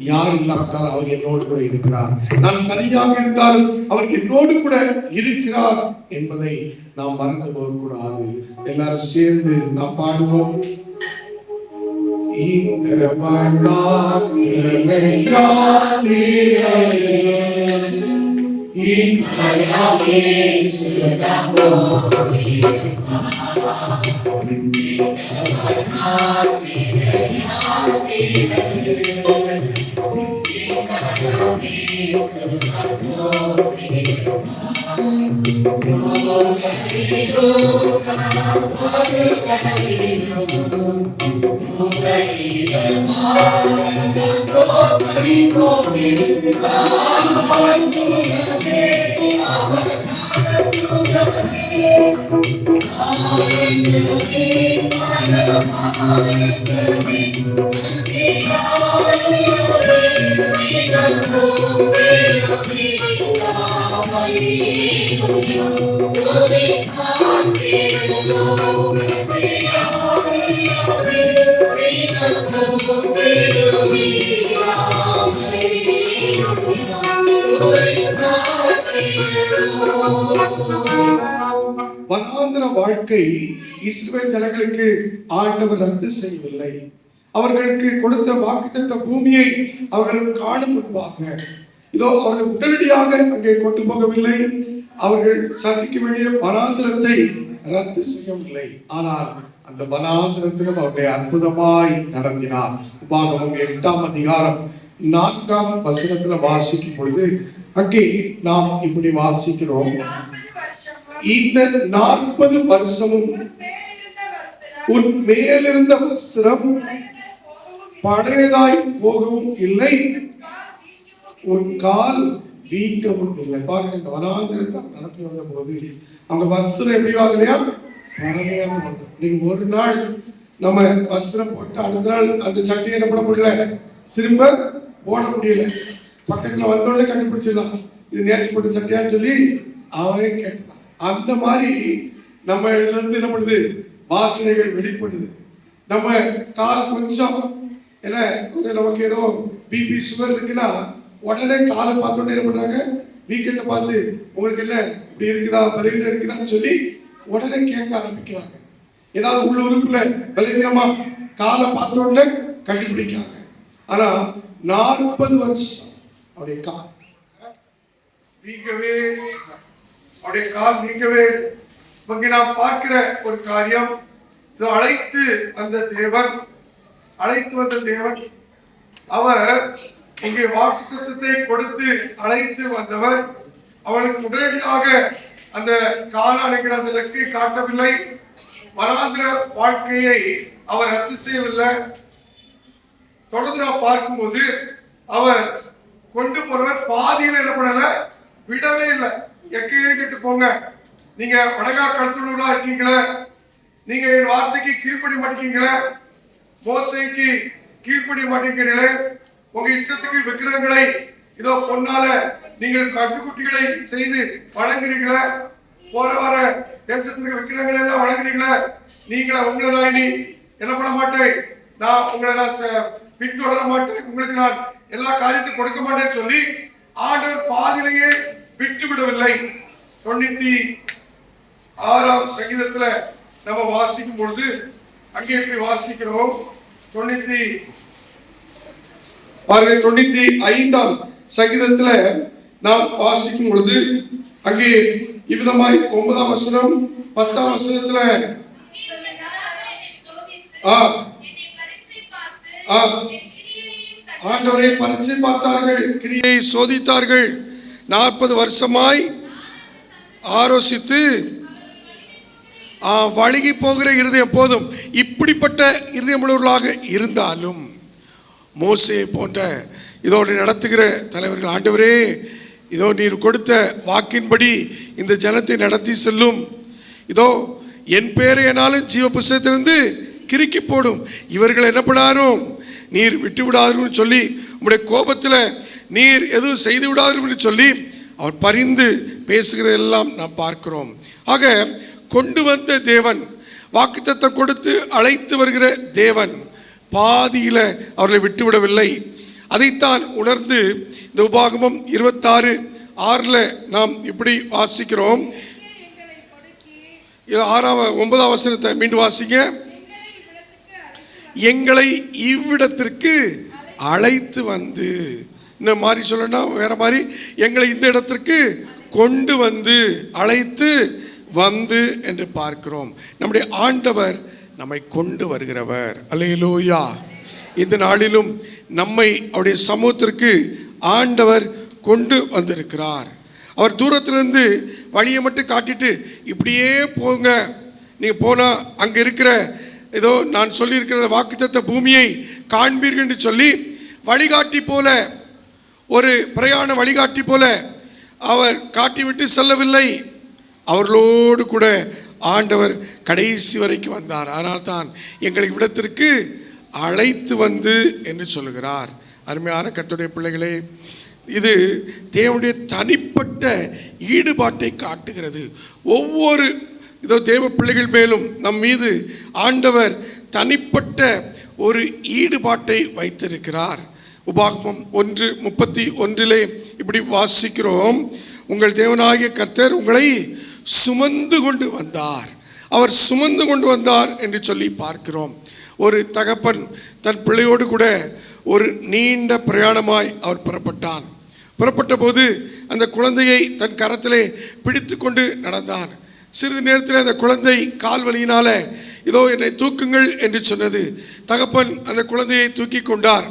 Speaker 1: யார் இல்லாவிட்டால் அவர் என்னோடு கூட இருக்கிறார். நான் தனியாக இருந்தாலும் அவர் என்னோடு கூட இருக்கிறார் என்பதை நாம் மறந்து போகக்கூடாது. எல்லாரும் சேர்ந்து நாம் பாடுவோம். இந்த வனாந்திர யாத்திரையில் இன்பராம் இயேசு நம்மோடு வனாந்திர வாழ்க்கை இஸ்ரவேல் ஜனங்களுக்கு ஆண்டவர் ரத்து செய்யவில்லை. அவர்களுக்கு கொடுத்த வாக்குத்தத்த பூமியை அவர்கள் காணும் முன்பாக இதோ அவர்கள் உடனடியாக அங்கே கொண்டு போகவில்லை. அவர்கள் சந்திக்க வேண்டிய வனாந்திரத்தை ரத்து செய்யவில்லை. ஆனால் அந்த வனாந்திரத்திலும் அவருடைய அற்புதமாய் நடத்தினார். உபாகமம் 8ஆம் அதிகாரம் 4ஆம் வசனத்துல வாசிக்கும் பொழுது அங்கே நாம் இப்படி வாசிக்கிறோம். இந்த 40 வருஷமும் உன் மேலிருந்த வஸ்திரம் பழையதாய் போகவும் இல்லை, உன் கால் வீக்கவும் இல்லை. பாருங்க, இந்த வனாந்திரத்தை நடத்தி வந்த போது அவங்க வஸ்திரம் எப்படி வாங்கலையா? பழைய. நீங்க ஒரு நாள் நம்ம வஸ்திரம் போட்டு அடுத்த நாள் அந்த சட்டையை என்ன பண்ண முடியல, திரும்ப போட முடியல. பக்கத்துல வந்தோடனே கண்டுபிடிச்சிடலாம், இது நேற்று போட்ட சட்டையான்னு சொல்லி அவரே கேட்டான். அந்த மாதிரி நம்ம இருந்து என்ன பண்ணுது, வாசனைகள் வெளிப்படுது. நம்ம கால் கொஞ்சம் என்ன நமக்கு ஏதோ பிபி சுகர் இருக்குன்னா உடனே காலை பார்த்தோன்னே என்ன பண்றாங்க, வீக்கத்தை பார்த்து உங்களுக்கு என்ன இப்படி இருக்குதா பலவீனம் இருக்குதான்னு சொல்லி உடனே கேட்க ஆரம்பிக்கிறாங்க. ஏதாவது உள்ள உறுப்புல பலவீனமா காலை பார்த்த உடனே கண்டுபிடிக்கிறாங்க. ஆனா 40 வருஷம் அவருடைய கால் நீங்கவே, அவருடைய கால் நீங்கவே. இங்கே நாம் பார்க்கிற ஒரு காரியம், அழைத்து வந்த தேவன் அவர் இங்கே வாக்குத்தத்தத்தை கொடுத்து அழைத்து வந்தவர். அவனுக்கு உடனடியாக அந்த காலானுங்கிற அந்த இலக்கை காட்டவில்லை. வனாந்திர வாழ்க்கையை அவர் ரத்து செய்யவில்லை. தொடர்ந்து நாம் பார்க்கும்போது அவர் கொண்டு போறவர் பாதியில் என்ன பண்ணல, விடவே இல்லை. எக்கிட்டு போங்க, நீங்க வடகா கழுத்துள்ளா இருக்கீங்களே, நீங்க என் வார்த்தைக்கு கீழ்ப்படி மாட்டீங்களே, மோசைக்கு கீழ்ப்படி மாட்டேங்கிறீங்களே, உங்க இஷ்டத்துக்கு விக்கிரகங்களை இதோ பொன்னால நீங்கள் கட்டுக்குட்டிகளை செய்து வழங்குறீங்களே, போற வர தேசத்துக்கு விக்கிரகங்களை எல்லாம் வழங்குறீங்களே, நீங்களா உங்களை நீ என்ன பண்ண மாட்டேன், நான் உங்களை நான் பின்தொடர மாட்டேன், உங்களுக்கு நான் எல்லா காரியத்தையும் கொடுக்க மாட்டேன்னு சொல்லி ஆண்டவர் பாதிலேயே விட்டு விடவில்லை. 96ஆம் சங்கீதத்துல நம்ம வாசிக்கும் பொழுது அங்கே எப்படி வாசிக்கிறோம்,
Speaker 2: பாருங்க, 95ஆம் சங்கீதத்துல நாம் வாசிக்கும் பொழுது அங்கே இவ்விதமாய் 9ஆம் வசனம் 10ஆம் வசனத்துல ஆண்டவரை பரீட்சை பார்த்தார்கள், கிரியை சோதித்தார்கள், 40 வருஷமாய் ஆலோசித்து வழுகி போகிற இருதயம் போதும். இப்படிப்பட்ட இருதயம் உள்ளவர்களாக இருந்தாலும் மோசே போன்ற இதோடு நடத்துகிற தலைவர்கள், ஆண்டவரே இதோ நீர் கொடுத்த வாக்கின்படி இந்த ஜனத்தை நடத்தி செல்லும், இதோ என் பேரை என்னாலும் ஜீவ புஸ்தகத்திலிருந்து கிறுக்கி போடும், இவர்கள் என்ன பண்ணாரும் நீர் விட்டு விடாதுன்னு சொல்லி உங்களுடைய கோபத்தில் நீர் எதுவும் செய்து விடாதுன்னு சொல்லி அவர் பரிந்து பேசுகிறதெல்லாம் நாம் பார்க்கிறோம். ஆக கொண்டு வந்த தேவன், வாக்குத்தத்தம் கொடுத்து அழைத்து வருகிற தேவன் பாதியில் அவர்களை விட்டுவிடவில்லை. அதைத்தான் உணர்ந்து இந்த உபாகமம் 26:6 நாம் இப்படி வாசிக்கிறோம். 9ஆம் வசனத்தை மீண்டும் வாசிங்க. எங்களை இவ்விடத்திற்கு அழைத்து வந்து, இந்த மாதிரி சொல்லணும் வேற மாதிரி, எங்களை இந்த இடத்திற்கு கொண்டு வந்து அழைத்து வந்து என்று பார்க்கிறோம். நம்முடைய ஆண்டவர் நம்மை கொண்டு வருகிறவர். அல்லேலூயா. இந்த நாளிலும் நம்மை அவருடைய சமூகத்திற்கு ஆண்டவர் கொண்டு வந்திருக்கிறார். அவர் தூரத்திலிருந்து வழியை மட்டும் காட்டிட்டு இப்படியே போங்க, நீங்கள் போனால் அங்கே இருக்கிற ஏதோ நான் சொல்லியிருக்கிற வாக்குத்தத்த பூமியை காண்பீர்கள் என்று சொல்லி வழிகாட்டி போல, ஒரு பிரயாண வழிகாட்டி போல அவர் காட்டிவிட்டு செல்லவில்லை. அவர்களோடு கூட ஆண்டவர் கடைசி வரைக்கும் வந்தார். ஆனால் தான் எங்களை விடத்திற்கு அழைத்து வந்து என்று சொல்லுகிறார். அருமையான கர்த்தருடைய பிள்ளைகளே, இது தேவனுடைய தனிப்பட்ட ஈடுபாட்டை காட்டுகிறது. ஒவ்வொரு இதோ தேவ பிள்ளைகள் மேலும் நம் மீது ஆண்டவர் தனிப்பட்ட ஒரு ஈடுபாட்டை வைத்திருக்கிறார். உபாகமம் 1:31 இப்படி வாசிக்கிறோம். உங்கள் தேவனாகிய கர்த்தர் உங்களை சுமந்து கொண்டு வந்தார், அவர் சுமந்து கொண்டு வந்தார் என்று சொல்லி பார்க்கிறோம். ஒரு தகப்பன் தன் பிள்ளையோடு கூட ஒரு நீண்ட பிரயாணமாய் அவர் புறப்பட்டான். புறப்பட்ட போது அந்த குழந்தையை தன் கரத்திலே பிடித்து கொண்டு நடந்தான். சிறிது நேரத்தில் அந்த குழந்தை கால் வலியினால இதோ என்னை தூக்குங்கள் என்று சொன்னது. தகப்பன் அந்த குழந்தையை தூக்கி கொண்டார்.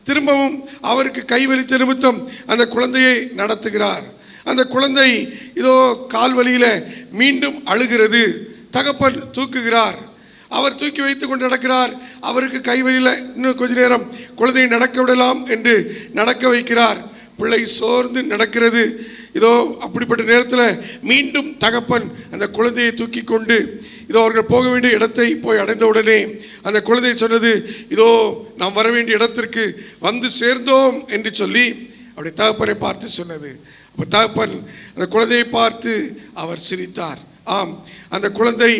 Speaker 2: திரும்பவும் அவருக்கு கைவலித்த நிமித்தம் அந்த குழந்தையை நடத்துகிறார். அந்த குழந்தை இதோ கால்வலியில் மீண்டும் அழுகிறது. தகப்பன் தூக்குகிறார், அவர் தூக்கி வைத்து கொண்டு நடக்கிறார். அவருக்கு கைவலியில் இன்னும் கொஞ்ச நேரம் குழந்தையை நடக்க விடலாம் என்று நடக்க வைக்கிறார். பிள்ளை சோர்ந்து நடக்கிறது. இதோ அப்படிப்பட்ட நேரத்தில் மீண்டும் தகப்பன் அந்த குழந்தையை தூக்கி கொண்டு இதோ அவர்கள் போக வேண்டிய இடத்தை போய் அடைந்தவுடனே அந்த குழந்தை சொன்னது, இதோ நாம் வர வேண்டிய இடத்திற்கு வந்து சேர்ந்தோம் என்று சொல்லி அப்படி தகப்பனை பார்த்து சொன்னது. அப்போ தகப்பன் அந்த குழந்தையை பார்த்து அவர் சிரித்தார். ஆம், அந்த குழந்தை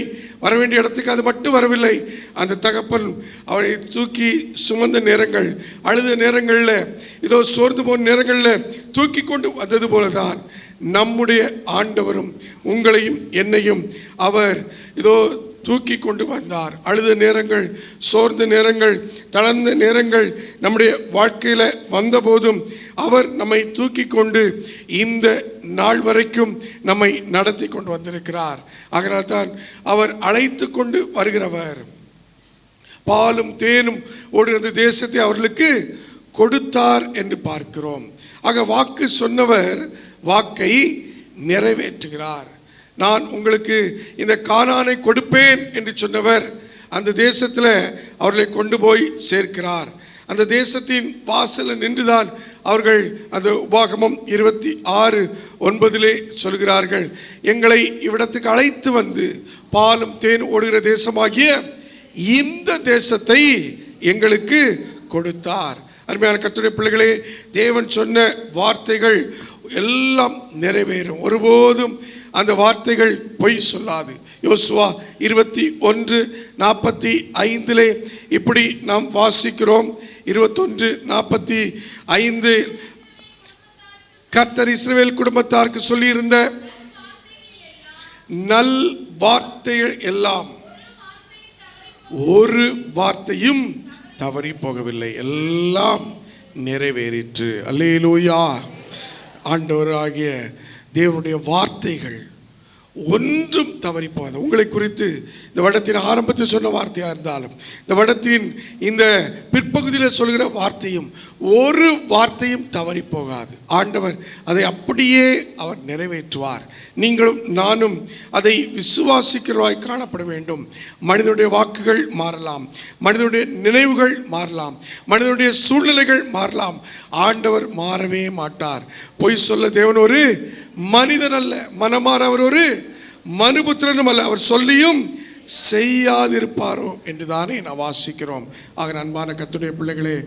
Speaker 2: வர வேண்டிய இடத்துக்கு அது மட்டும் வரவில்லை. அந்த தகப்பன் அவரை தூக்கி சுமந்த நேரங்கள், அழுத நேரங்களில், இதோ சோர்ந்து போன நேரங்களில் தூக்கி கொண்டு வந்தது போல தான் நம்முடைய ஆண்டவரும் உங்களையும் என்னையும் அவர் இதோ தூக்கி கொண்டு வந்தார். அழுத நேரங்கள், சோர்ந்த நேரங்கள், தளர்ந்த நேரங்கள் நம்முடைய வாழ்க்கையில் வந்தபோதும் அவர் நம்மை தூக்கி கொண்டு இந்த நாள் வரைக்கும் நம்மை நடத்தி கொண்டு வந்திருக்கிறார். அதனால் தான் அவர் அழைத்து கொண்டு வருகிறவர். பாலும் தேனும் ஓடுகிற தேசத்தை அவர்களுக்கு கொடுத்தார் என்று பார்க்கிறோம். ஆக வாக்கு சொன்னவர் வாக்கை நிறைவேற்றுகிறார். நான் உங்களுக்கு இந்த கானானை கொடுப்பேன் என்று சொன்னவர் அந்த தேசத்தில் அவர்களை கொண்டு போய் சேர்க்கிறார். அந்த தேசத்தின் வாசலில் நின்றுதான் அவர்கள் அந்த உபாகமம் 26:9 சொல்கிறார்கள், எங்களை இவ்விடத்துக்கு அழைத்து வந்து பாலும் தேன் ஓடுகிற தேசமாகிய இந்த தேசத்தை எங்களுக்கு கொடுத்தார். அருமையான கர்த்தருடைய பிள்ளைகளே, தேவன் சொன்ன வார்த்தைகள் எல்லாம் நிறைவேறும். ஒருபோதும் அந்த வார்த்தைகள் பொய் சொல்லாது. யோசுவா 21:45 இப்படி நாம் வாசிக்கிறோம். 21:45 கர்த்தர் இஸ்ரவேல் குடும்பத்தாருக்கு சொல்லியிருந்த நல் வார்த்தைகள் எல்லாம் ஒரு வார்த்தையும் தவறி போகவில்லை, எல்லாம் நிறைவேறிற்று. அல்லேலூயா. ஆண்டவராகிய தேவனுடைய வார்த்தைகள் ஒன்றும் தவறி போகாது. உங்களை குறித்து இந்த வருடத்தின் ஆரம்பத்தில் சொன்ன வார்த்தையாக இருந்தாலும் இந்த வருடத்தின் இந்த பிற்பகுதியில் சொல்கிற வார்த்தையும் ஒரு வார்த்தையும் தவறி போகாது. ஆண்டவர் அதை அப்படியே அவர் நிறைவேற்றுவார். நீங்களும் நானும் அதை விசுவாசிக்கிறவாய் காணப்பட வேண்டும். மனிதனுடைய வாக்குகள் மாறலாம், மனிதனுடைய நினைவுகள் மாறலாம், மனிதனுடைய சூழ்நிலைகள் மாறலாம். ஆண்டவர் மாறவே மாட்டார். பொய் சொல்ல தேவன் ஒரு மனிதன் அல்ல, மனமாற அவர் ஒரு மனுபுத்திரனும் அல்ல. அவர் சொல்லியும் செய்யாதிருப்பாரோ என்று தானே நான் வாசிக்கிறோம். ஆக அன்பான கர்த்தருடைய பிள்ளைகளே,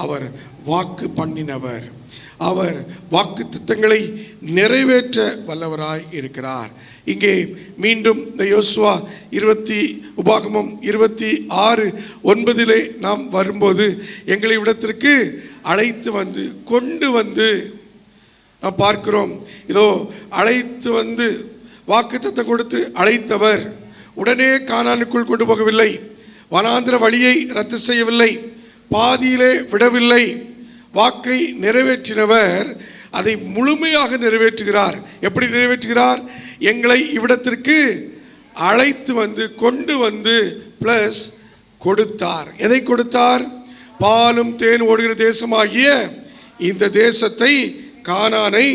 Speaker 2: அவர் வாக்கு பண்ணினவர், அவர் வாக்கு திட்டங்களை நிறைவேற்ற வல்லவராய் இருக்கிறார். இங்கே மீண்டும் இந்த யோசுவா உபாகமம் 26:9 நாம் வரும்போது எங்களை இடத்திற்கு அழைத்து வந்து கொண்டு வந்து நாம் பார்க்கிறோம். இதோ அழைத்து வந்து வாக்குத்தத்தம் கொடுத்து அழைத்தவர் உடனே கானானுக்குள் கொண்டு போகவில்லை, வனாந்திர வழியை ரத்து செய்யவில்லை, பாதியிலே விடவில்லை. வாக்கை நிறைவேற்றினவர் அதை முழுமையாக நிறைவேற்றுகிறார். எப்படி நிறைவேற்றுகிறார்? எங்களை இவ்விடத்திற்கு அழைத்து வந்து கொண்டு வந்து பிளஸ் கொடுத்தார். எதை கொடுத்தார்? பாலும் தேன் ஓடுகிற தேசமாகிய இந்த தேசத்தை, கானானை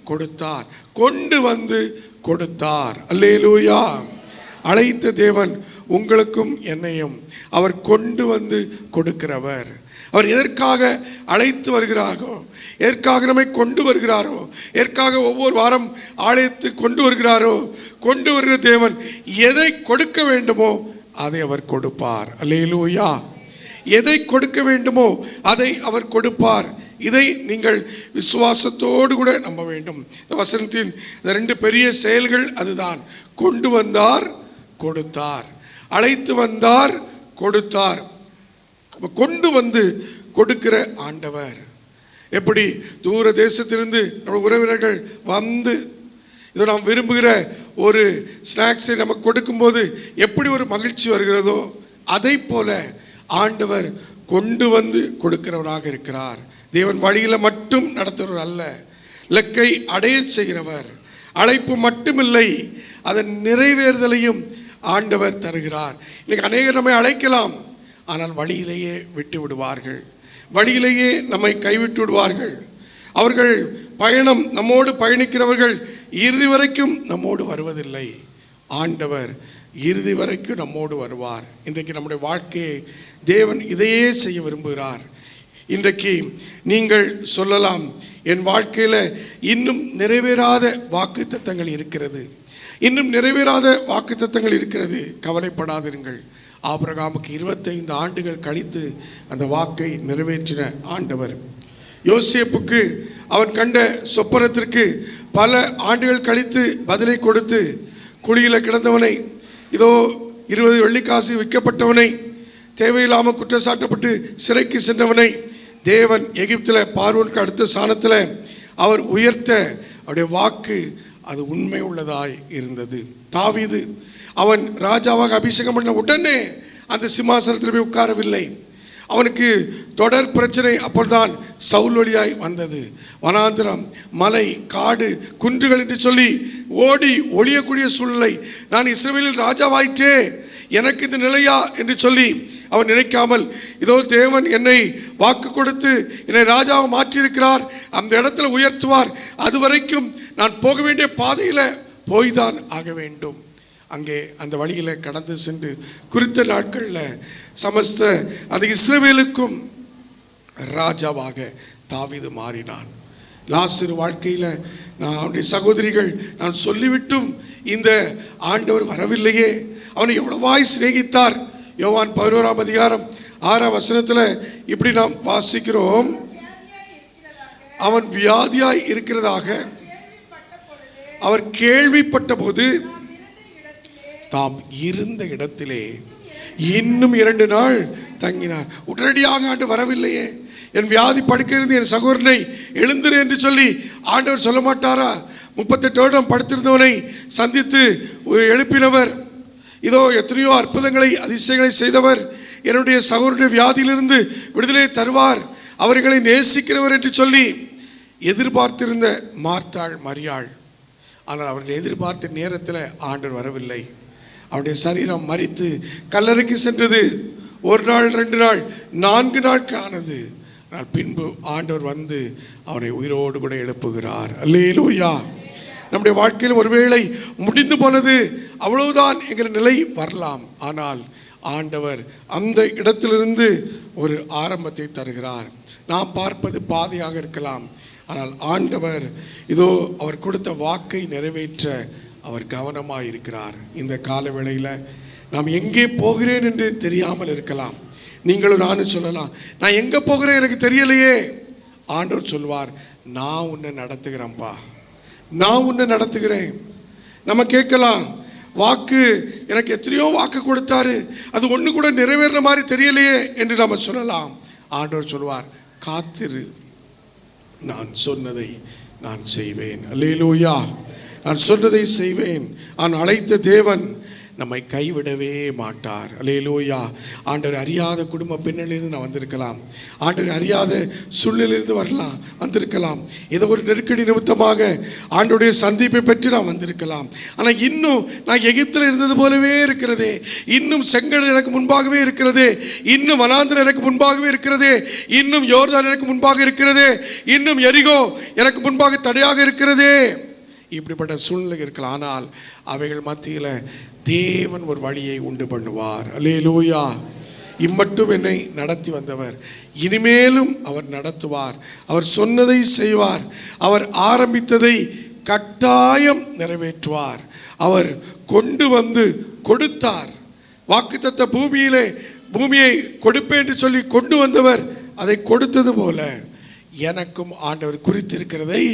Speaker 2: கொடுத்தார். கொண்டு வந்து கொடுத்தார். அல்லேலூயா. அழைத்த தேவன் உங்களுக்கும் என்னையும் அவர் கொண்டு வந்து கொடுக்கிறவர். அவர் எதற்காக அழைத்து வருகிறாரோ, எதற்காக நம்மை கொண்டு வருகிறாரோ, எதற்காக ஒவ்வொரு வாரம் ஆலயத்து கொண்டு வருகிறாரோ, கொண்டு வருகிற தேவன் எதை கொடுக்க வேண்டுமோ அதை அவர் கொடுப்பார். அல்லேலூயா. எதை கொடுக்க வேண்டுமோ அதை அவர் கொடுப்பார். இதை நீங்கள் விசுவாசத்தோடு கூட நம்ப வேண்டும். இந்த வசனத்தின் இந்த 2 பெரிய செயல்கள் அதுதான். கொண்டு வந்தார், கொடுத்தார். அழைத்து வந்தார், கொடுத்தார். கொண்டு வந்து கொடுக்கிற ஆண்டவர். எப்படி தூர தேசத்திலிருந்து நம்ம உறவினர்கள் வந்து இதை நாம் விரும்புகிற ஒரு ஸ்நாக்ஸை நமக்கு கொடுக்கும்போது எப்படி ஒரு மகிழ்ச்சி வருகிறதோ, அதை போல ஆண்டவர் கொண்டு வந்து கொடுக்கிறவராக இருக்கிறார். தேவன் வழியில் மட்டும் நடத்துகிறவர் அல்ல, இலக்கை அடைய செய்கிறவர். அழைப்பு மட்டுமில்லை, அதன் நிறைவேறுதலையும் ஆண்டவர் தருகிறார். இன்னைக்கு அநேகர் நம்மை அழைக்கலாம், ஆனால் வழியிலேயே விட்டு விடுவார்கள், வழியிலேயே நம்மை கைவிட்டு விடுவார்கள். அவர்கள் பயணம், நம்மோடு பயணிக்கிறவர்கள் இறுதி வரைக்கும் நம்மோடு வருவதில்லை. ஆண்டவர் இறுதி வரைக்கும் நம்மோடு வருவார். இன்றைக்கு நம்முடைய வாழ்க்கையை தேவன் இதையே செய்ய விரும்புகிறார். இன்றைக்கு நீங்கள் சொல்லலாம், என் வாழ்க்கையில் இன்னும் நிறைவேறாத வாக்குத்தத்தங்கள் இருக்கிறது, இன்னும் நிறைவேறாத வாக்குத்தத்தங்கள் இருக்கிறது. கவலைப்படாதிருங்கள். ஆபிரகாமுக்கு 25 ஆண்டுகள் கழித்து அந்த வாக்கை நிறைவேற்றின ஆண்டவர். யோசேப்புக்கு அவன் கண்ட சொப்பனத்திற்கு பல ஆண்டுகள் கழித்து பதிலை கொடுத்து, குழியில் கிடந்தவனை, இதோ 20 வெள்ளிக்காசு விற்கப்பட்டவனை, தேவையில்லாமல் குற்றச்சாட்டப்பட்டு சிறைக்கு சென்றவனை தேவன் எகிப்தில் பார்வோனுக்கு அடுத்த ஸ்தானத்தில் அவர் உயர்த்த அவருடைய வாக்கு அது உண்மை உள்ளதாய் இருந்தது. தாவீது அவன் ராஜாவாக அபிஷேகம் பண்ண உடனே அந்த சிம்மாசனத்தில் போய் உட்காரவில்லை. அவனுக்கு தொடர் பிரச்சனை அப்போதான் சவுல் வழியாய் வந்தது. வனாந்திரம், மலை, காடு, குன்றுகள் என்று சொல்லி ஓடி ஒளியக்கூடிய சூழ்நிலை. நான் இஸ்ரவேலில் ராஜாவாயிற்றே, எனக்கு இந்த நிலையா என்று சொல்லி அவன் நினைக்காமல், இதோ தேவன் என்னை வாக்கு கொடுத்து என்னை ராஜாவை மாற்றியிருக்கிறார், அந்த இடத்துல உயர்த்துவார், அது வரைக்கும் நான் போக வேண்டிய பாதையில் போய்தான் ஆக வேண்டும். அங்கே அந்த வழியில் கடந்து சென்று குறித்த நாட்களில் சமஸ்த அது இஸ்ரவேலுக்கும் ராஜாவாக தாவீது மாறினான். லாசரு வாழ்க்கையில் நான் அவனுடைய சகோதரிகள் நான் சொல்லிவிட்டும் இந்த ஆண்டவர் வரவில்லையே, அவனை எவ்வளவாய் சிநேகித்தார். யோவான் 11ஆம் அதிகாரம் 6ஆம் வசனத்தில் இப்படி நாம் வாசிக்கிறோம், அவன் வியாதியாய் இருக்கிறதாக அவர் கேள்விப்பட்ட போது தாம் இருந்த இடத்திலே இன்னும் 2 நாள் தங்கினார். உடனடியாக ஆண்டு வரவில்லையே, என் வியாதி படுக்கிறது, என் சகோதரனை எழுந்திரு என்று சொல்லி ஆண்டவர் சொல்ல மாட்டாரா? 38 வருடம் படுத்திருந்தவனை சந்தித்து எழுப்பினவர், இதோ எத்தனையோ அற்புதங்களை அதிசயங்களை செய்தவர், என்னுடைய சகோதரனுடைய வியாதியிலிருந்து விடுதலை தருவார், அவர்களை நேசிக்கிறவர் என்று சொல்லி எதிர்பார்த்திருந்த மார்த்தாள் மரியாள். ஆனால் அவர்கள் எதிர்பார்த்த நேரத்தில் ஆண்டவர் வரவில்லை. அவருடைய சரீரம் மரித்து கல்லறைக்கு சென்றது. 1 நாள், 2 நாள், 4 நாள் ஆனது. ஆனால் பின்பு ஆண்டவர் வந்து அவரை உயிரோடு கூட எழுப்புகிறார். அல்லேலூயா. நம்முடைய வாழ்க்கையில் ஒருவேளை முடிந்து போனது அவ்வளவுதான் என்கிற நிலை வரலாம். ஆனால் ஆண்டவர் அந்த இடத்திலிருந்து ஒரு ஆரம்பத்தை தருகிறார். நாம் பார்ப்பது பாதையாக இருக்கலாம். ஆனால் ஆண்டவர் இதோ அவர் கொடுத்த வாக்கை நிறைவேற்ற அவர் கவனமாக இருக்கிறார். இந்த கால வேளையில் நாம் எங்கே போகிறேன் என்று தெரியாமல் இருக்கலாம். நீங்களும் நானும் சொல்லலாம், நான் எங்கே போகிறேன் எனக்கு தெரியலையே. ஆண்டவர் சொல்வார், நான் உன்னை நடத்துகிறேன்ப்பா, நான் உன்னை நடத்துகிறேன். நம்ம கேட்கலாம், வாக்கு எனக்கு எத்தனையோ வாக்கு கொடுத்தாரு, அது ஒன்று கூட நிறைவேற மாதிரி தெரியலையே என்று நம்ம சொல்லலாம். ஆண்டவர் சொல்வார், காத்திரு, நான் சொன்னதை நான் செய்வேன். அல்லேலூயா. நான் சொன்னதை செய்வேன். நான் அழைத்த தேவன் நம்மை கைவிடவே மாட்டார். அல்லேலூயா. ஆண்டவர் அறியாத குடும்ப பின்னணியிலிருந்து நான் வந்திருக்கலாம். ஆண்டவர் அறியாத சூழ்நிலையிலிருந்து வரலாம் வந்திருக்கலாம். ஏதோ ஒரு நெருக்கடி நிமித்தமாக ஆண்டவருடைய சந்திப்பை பெற்று நான் வந்திருக்கலாம். ஆனால் இன்னும் நான் எகிப்தில் இருந்தது போலவே இருக்கிறதே, இன்னும் செங்கடல் எனக்கு முன்பாகவே இருக்கிறதே, இன்னும் வனாந்திரம் எனக்கு முன்பாகவே இருக்கிறதே, இன்னும் யோர்தான் எனக்கு முன்பாக இருக்கிறதே, இன்னும் எரிகோ எனக்கு முன்பாக தடையாக இருக்கிறதே. இப்படிப்பட்ட சூழ்நிலை இருக்கலாம். ஆனால் அவைகள் மத்தியில் தேவன் ஒரு வழியை உண்டு பண்ணுவார். அல்லேலூயா. இம்மட்டும் என்னை நடத்தி வந்தவர் இனிமேலும் அவர் நடத்துவார். அவர் சொன்னதை செய்வார். அவர் ஆரம்பித்ததை கட்டாயம் நிறைவேற்றுவார். அவர் கொண்டு வந்து கொடுத்தார். வாக்குத்தத்த பூமியை கொடுப்பேன் என்று சொல்லி கொண்டு வந்தவர் அதை கொடுத்தது போல எனக்கும் ஆண்டவர் குறித்திருக்கிறதை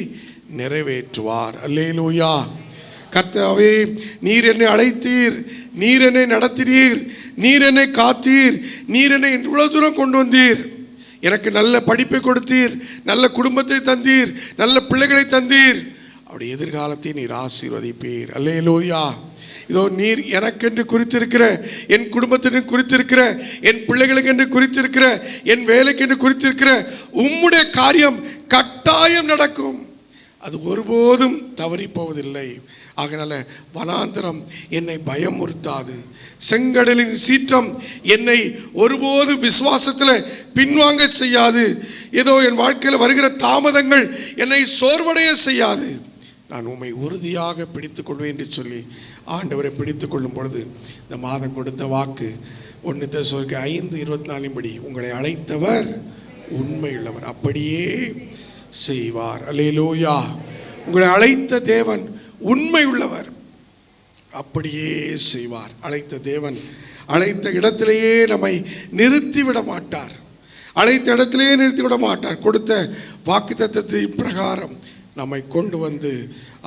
Speaker 2: நிறைவேற்றுவார். அல்லேலூயா. கர்த்தாவே, நீர் என்னை அழைத்தீர், நீர் என்னை நடத்தினீர், நீர் என்னை காத்தீர், நீர் என்னை இவ்வளவு தூரம் கொண்டு வந்தீர், எனக்கு நல்ல படிப்பை கொடுத்தீர், நல்ல குடும்பத்தை தந்தீர், நல்ல பிள்ளைகளை தந்தீர், அவருடைய எதிர்காலத்தை நீர் ஆசீர்வதிப்பீர். அல்லேலூயா. இதோ நீர் எனக்கென்று குறித்திருக்கிற, என் குடும்பத்திற்கு குறித்திருக்கிற, என் பிள்ளைகளுக்கு என்று குறித்திருக்கிற, என் வேலைக்கென்று குறித்திருக்கிற உம்முடைய காரியம் கட்டாயம் நடக்கும். அது ஒருபோதும் தவறி போவதில்லை. ஆகையால வனாந்தரம் என்னை பயமுறுத்தாது, செங்கடலின் சீற்றம் என்னை ஒருபோது விசுவாசத்தில் பின்வாங்க செய்யாது, ஏதோ என் வாழ்க்கையில் வருகிற தாமதங்கள் என்னை சோர்வடைய செய்யாது. நான் உம்மை உறுதியாக பிடித்து கொள்வேன் என்று சொல்லி ஆண்டவரை பிடித்து கொள்ளும் பொழுது இந்த மாதம் கொடுத்த வாக்கு 1 தெசலோனிக்கேயர் 5:24 படி உங்களை அழைத்தவர் உண்மையுள்ளவர், அப்படியே செய்வார். அல்லேலூயா. உங்களை அழைத்த தேவன் உண்மை உள்ளவர், அப்படியே செய்வார். அழைத்த தேவன் அழைத்த இடத்திலேயே நம்மை நிறுத்திவிட மாட்டார். அழைத்த இடத்திலேயே நிறுத்திவிட மாட்டார். கொடுத்த வாக்குத்தத்தத்தின் பிரகாரம் நம்மை கொண்டு வந்து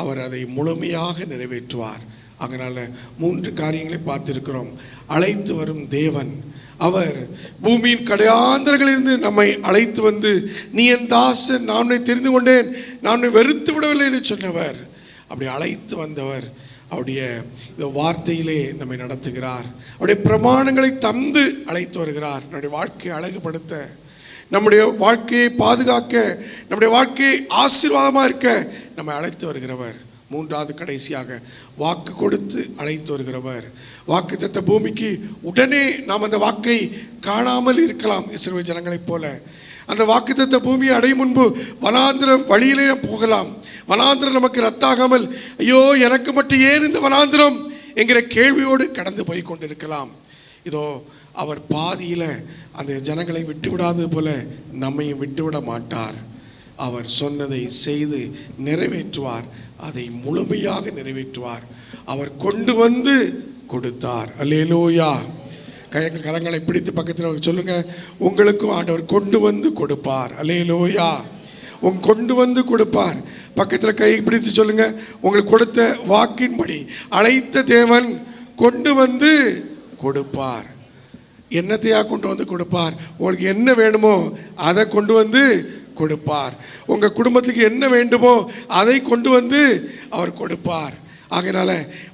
Speaker 2: அவர் அதை முழுமையாக நிறைவேற்றுவார். அதனால் 3 காரியங்களை பார்த்திருக்கிறோம். அழைத்து வரும் தேவன், அவர் பூமியின் கடையாந்தரங்களிலிருந்து நம்மை அழைத்து வந்து, நீ என் தாசன், நான் உன்னை தெரிந்து கொண்டேன், நான் உன்னை வெறுத்து விடவில்லை என்று சொன்னவர். அப்படி அழைத்து வந்தவர் அவருடைய இந்த வார்த்தையிலே நம்மை நடத்துகிறார். அவருடைய பிரமாணங்களை தந்து அழைத்து வருகிறார். நம்முடைய வாழ்க்கையை அழகுபடுத்த, நம்முடைய வாழ்க்கையை பாதுகாக்க, நம்முடைய வாழ்க்கையை ஆசீர்வாதமாக இருக்க நம்மை அழைத்து வருகிறவர். 3வது கடைசியாக வாக்கு கொடுத்து அழைத்து வருகிறவர். வாக்குத்தத்த பூமிக்கு உடனே நாம் அந்த வாக்கை காணாமல் இருக்கலாம். இஸ்ரவேல் ஜனங்களைப் போல அந்த வாக்குத்தத்த பூமியை அடையும் முன்பு வனாந்திரம் வழியிலே போகலாம். வனாந்திரம் நமக்கு ரத்தாகாமல், ஐயோ எனக்கு மட்டும் ஏன் இந்த வனாந்திரம் என்கிற கேள்வியோடு கடந்து போய் கொண்டிருக்கலாம். இதோ அவர் பாதியில் அந்த ஜனங்களை விட்டுவிடாதது போல நம்மையும் விட்டுவிட மாட்டார். அவர் சொன்னதை செய்து நிறைவேற்றுவார், அதை முழுமையாக நிறைவேற்றுவார். அவர் கொண்டு வந்து கொடுத்தார். அல்லேலூயா. கரங்களை பிடித்து பக்கத்தில் சொல்லுங்க, உங்களுக்கும் ஆண்டவர் கொண்டு வந்து கொடுப்பார். அல்லேலூயா. கொண்டு வந்து கொடுப்பார். பக்கத்தில் கை பிடித்து சொல்லுங்க, உங்களுக்கு கொடுத்த வாக்கின்படி அழைத்த தேவன் கொண்டு வந்து கொடுப்பார். என்னத்தையா கொண்டு வந்து கொடுப்பார்? உங்களுக்கு என்ன வேணுமோ அதை கொண்டு வந்து கொடுப்பார். உங்கள் குடும்பத்துக்கு என்ன வேண்டுமோ அதை கொண்டு வந்து அவர் கொடுப்பார். ஆகையினால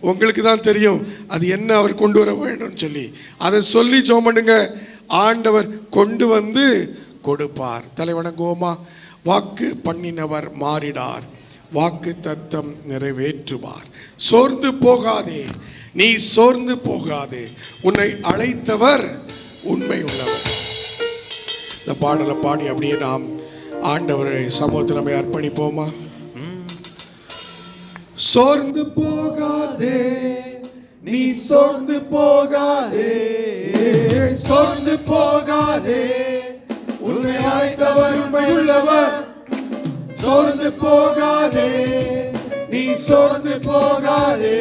Speaker 2: உங்களுக்கு தான் தெரியும் அது என்ன அவர் கொண்டு வர வேணும்னு சொல்லி. அதை சொல்லி ஜெபம் பண்ணுங்க. ஆண்டவர் கொண்டு வந்து கொடுப்பார். தலைவணங்குவோமா? வாக்கு பண்ணினவர் மாறிடார், வாக்கு தத்தம் நிறைவேற்றுவார். சோர்ந்து போகாதே, நீ சோர்ந்து போகாதே, உன்னை அழைத்தவர் உண்மை உள்ளவர். இந்த பாடலை பாடி அப்படியே நாம் ஆண்டவரை சமூகத்தில் நம்மை அர்ப்பணிப்போமா? சோர்ந்து போகாதே, நீ சோர்ந்து போகாதே, சோர்ந்து போகாதே, உன்னை அழைத்தவர் உண்மை உள்ளவர். சோர்ந்து போகாதே, நீ சோர்ந்து போகாதே,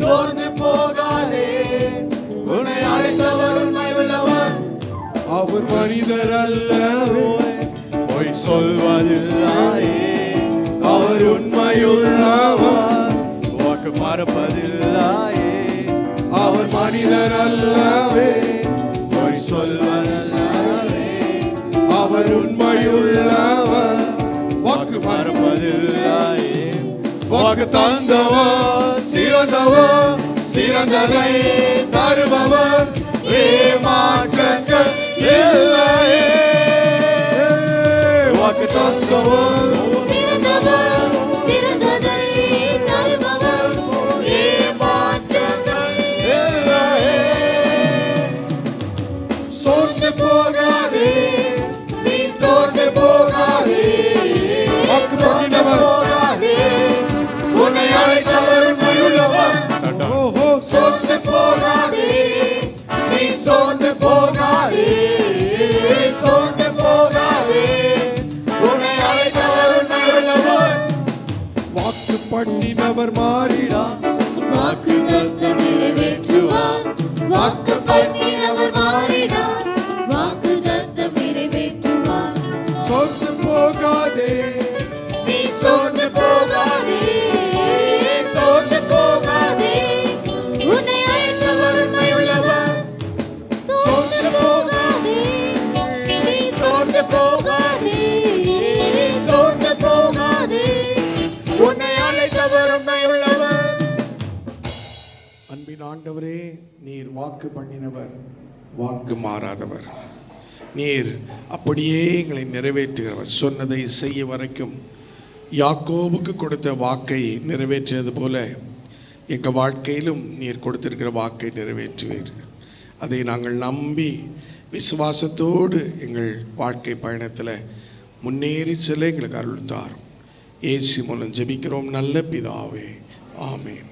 Speaker 3: சோர்ந்து போகாதே, உன்னை அழைத்தவர் உண்மை உள்ளவர்.
Speaker 2: அவர் மனிதர் அல்லவே,
Speaker 3: பொய் சொல்வதில்லையே,
Speaker 2: அவர் உண்மையுள்ளவர்,
Speaker 3: வாக்கு மறப்பதில்லையே.
Speaker 2: அவர் மனிதர் அல்லவே,
Speaker 3: பொய் சொல்வதில்லையே,
Speaker 2: அவர் உண்மையுள்ளவர்,
Speaker 3: வாக்கு மறப்பதில்லையே.
Speaker 2: வாக்கு தந்தவர் சிறந்தவர், சிறந்ததை தருபவர்,
Speaker 3: மாற்றங்கள் இல்லையே.
Speaker 2: வாக்கு தந்தவர்
Speaker 4: சிறந்ததை தருபவர், மாற்றங்கள்
Speaker 3: இல்லையே.
Speaker 2: சோர்ந்து போகாதே,
Speaker 3: நீ சோர்ந்து போகாதே,
Speaker 2: வாக்கு பண்ணினவர்,
Speaker 3: போகாதே, உன்னை அழைத்தவர் உண்மை உள்ளவர்.
Speaker 2: ஓஹோ,
Speaker 3: சோர்ந்து போகாதே, நீ சோர்ந்து போகாதே, சோர்ந்து போகாதே, உன்னை அழைத்தவர் உண்மை உள்ளவர்.
Speaker 2: வாக்கு பண்ணினவர் மாறிடா,
Speaker 4: வாக்கு தத்தம் நிறைவேற்றுவார். வாக்கு பண்ணினவர் மாறினார், வாக்கு தத்தம் நிறைவேற்றுவார்.
Speaker 2: சோர்ந்து போகாதே,
Speaker 4: நீ சோர்ந்து போகாதே, சோர்ந்து போகாதே, உன்னை அழைத்தவர் உண்மை உள்ளவர். சோர்ந்து போகாதே, நீ சோர்ந்து போகாதே, சோர்ந்து போகாதே, உன்னை அழைத்தவர் உண்மை உள்ளவர்.
Speaker 2: அன்பின் ஆண்டவரே, நீர் வாக்கு பண்ணினவர், வாக்கு மாறாதவர். நீர் அப்படியே எங்களை நிறைவேற்றுகிறவர். சொன்னதை செய்ய வரைக்கும் யாக்கோபுக்கு கொடுத்த வாக்கை நிறைவேற்றியது போல எங்கள் வாழ்க்கையிலும் நீர் கொடுத்திருக்கிற வாக்கை நிறைவேற்றுவீர். அதை நாங்கள் நம்பி விசுவாசத்தோடு எங்கள் வாழ்க்கை பயணத்தில் முன்னேறி செல்ல எங்களுக்கு அருள் தாரும். இயேசு மூலம் ஜெபிக்கிறோம் நல்ல பிதாவே, ஆமென்.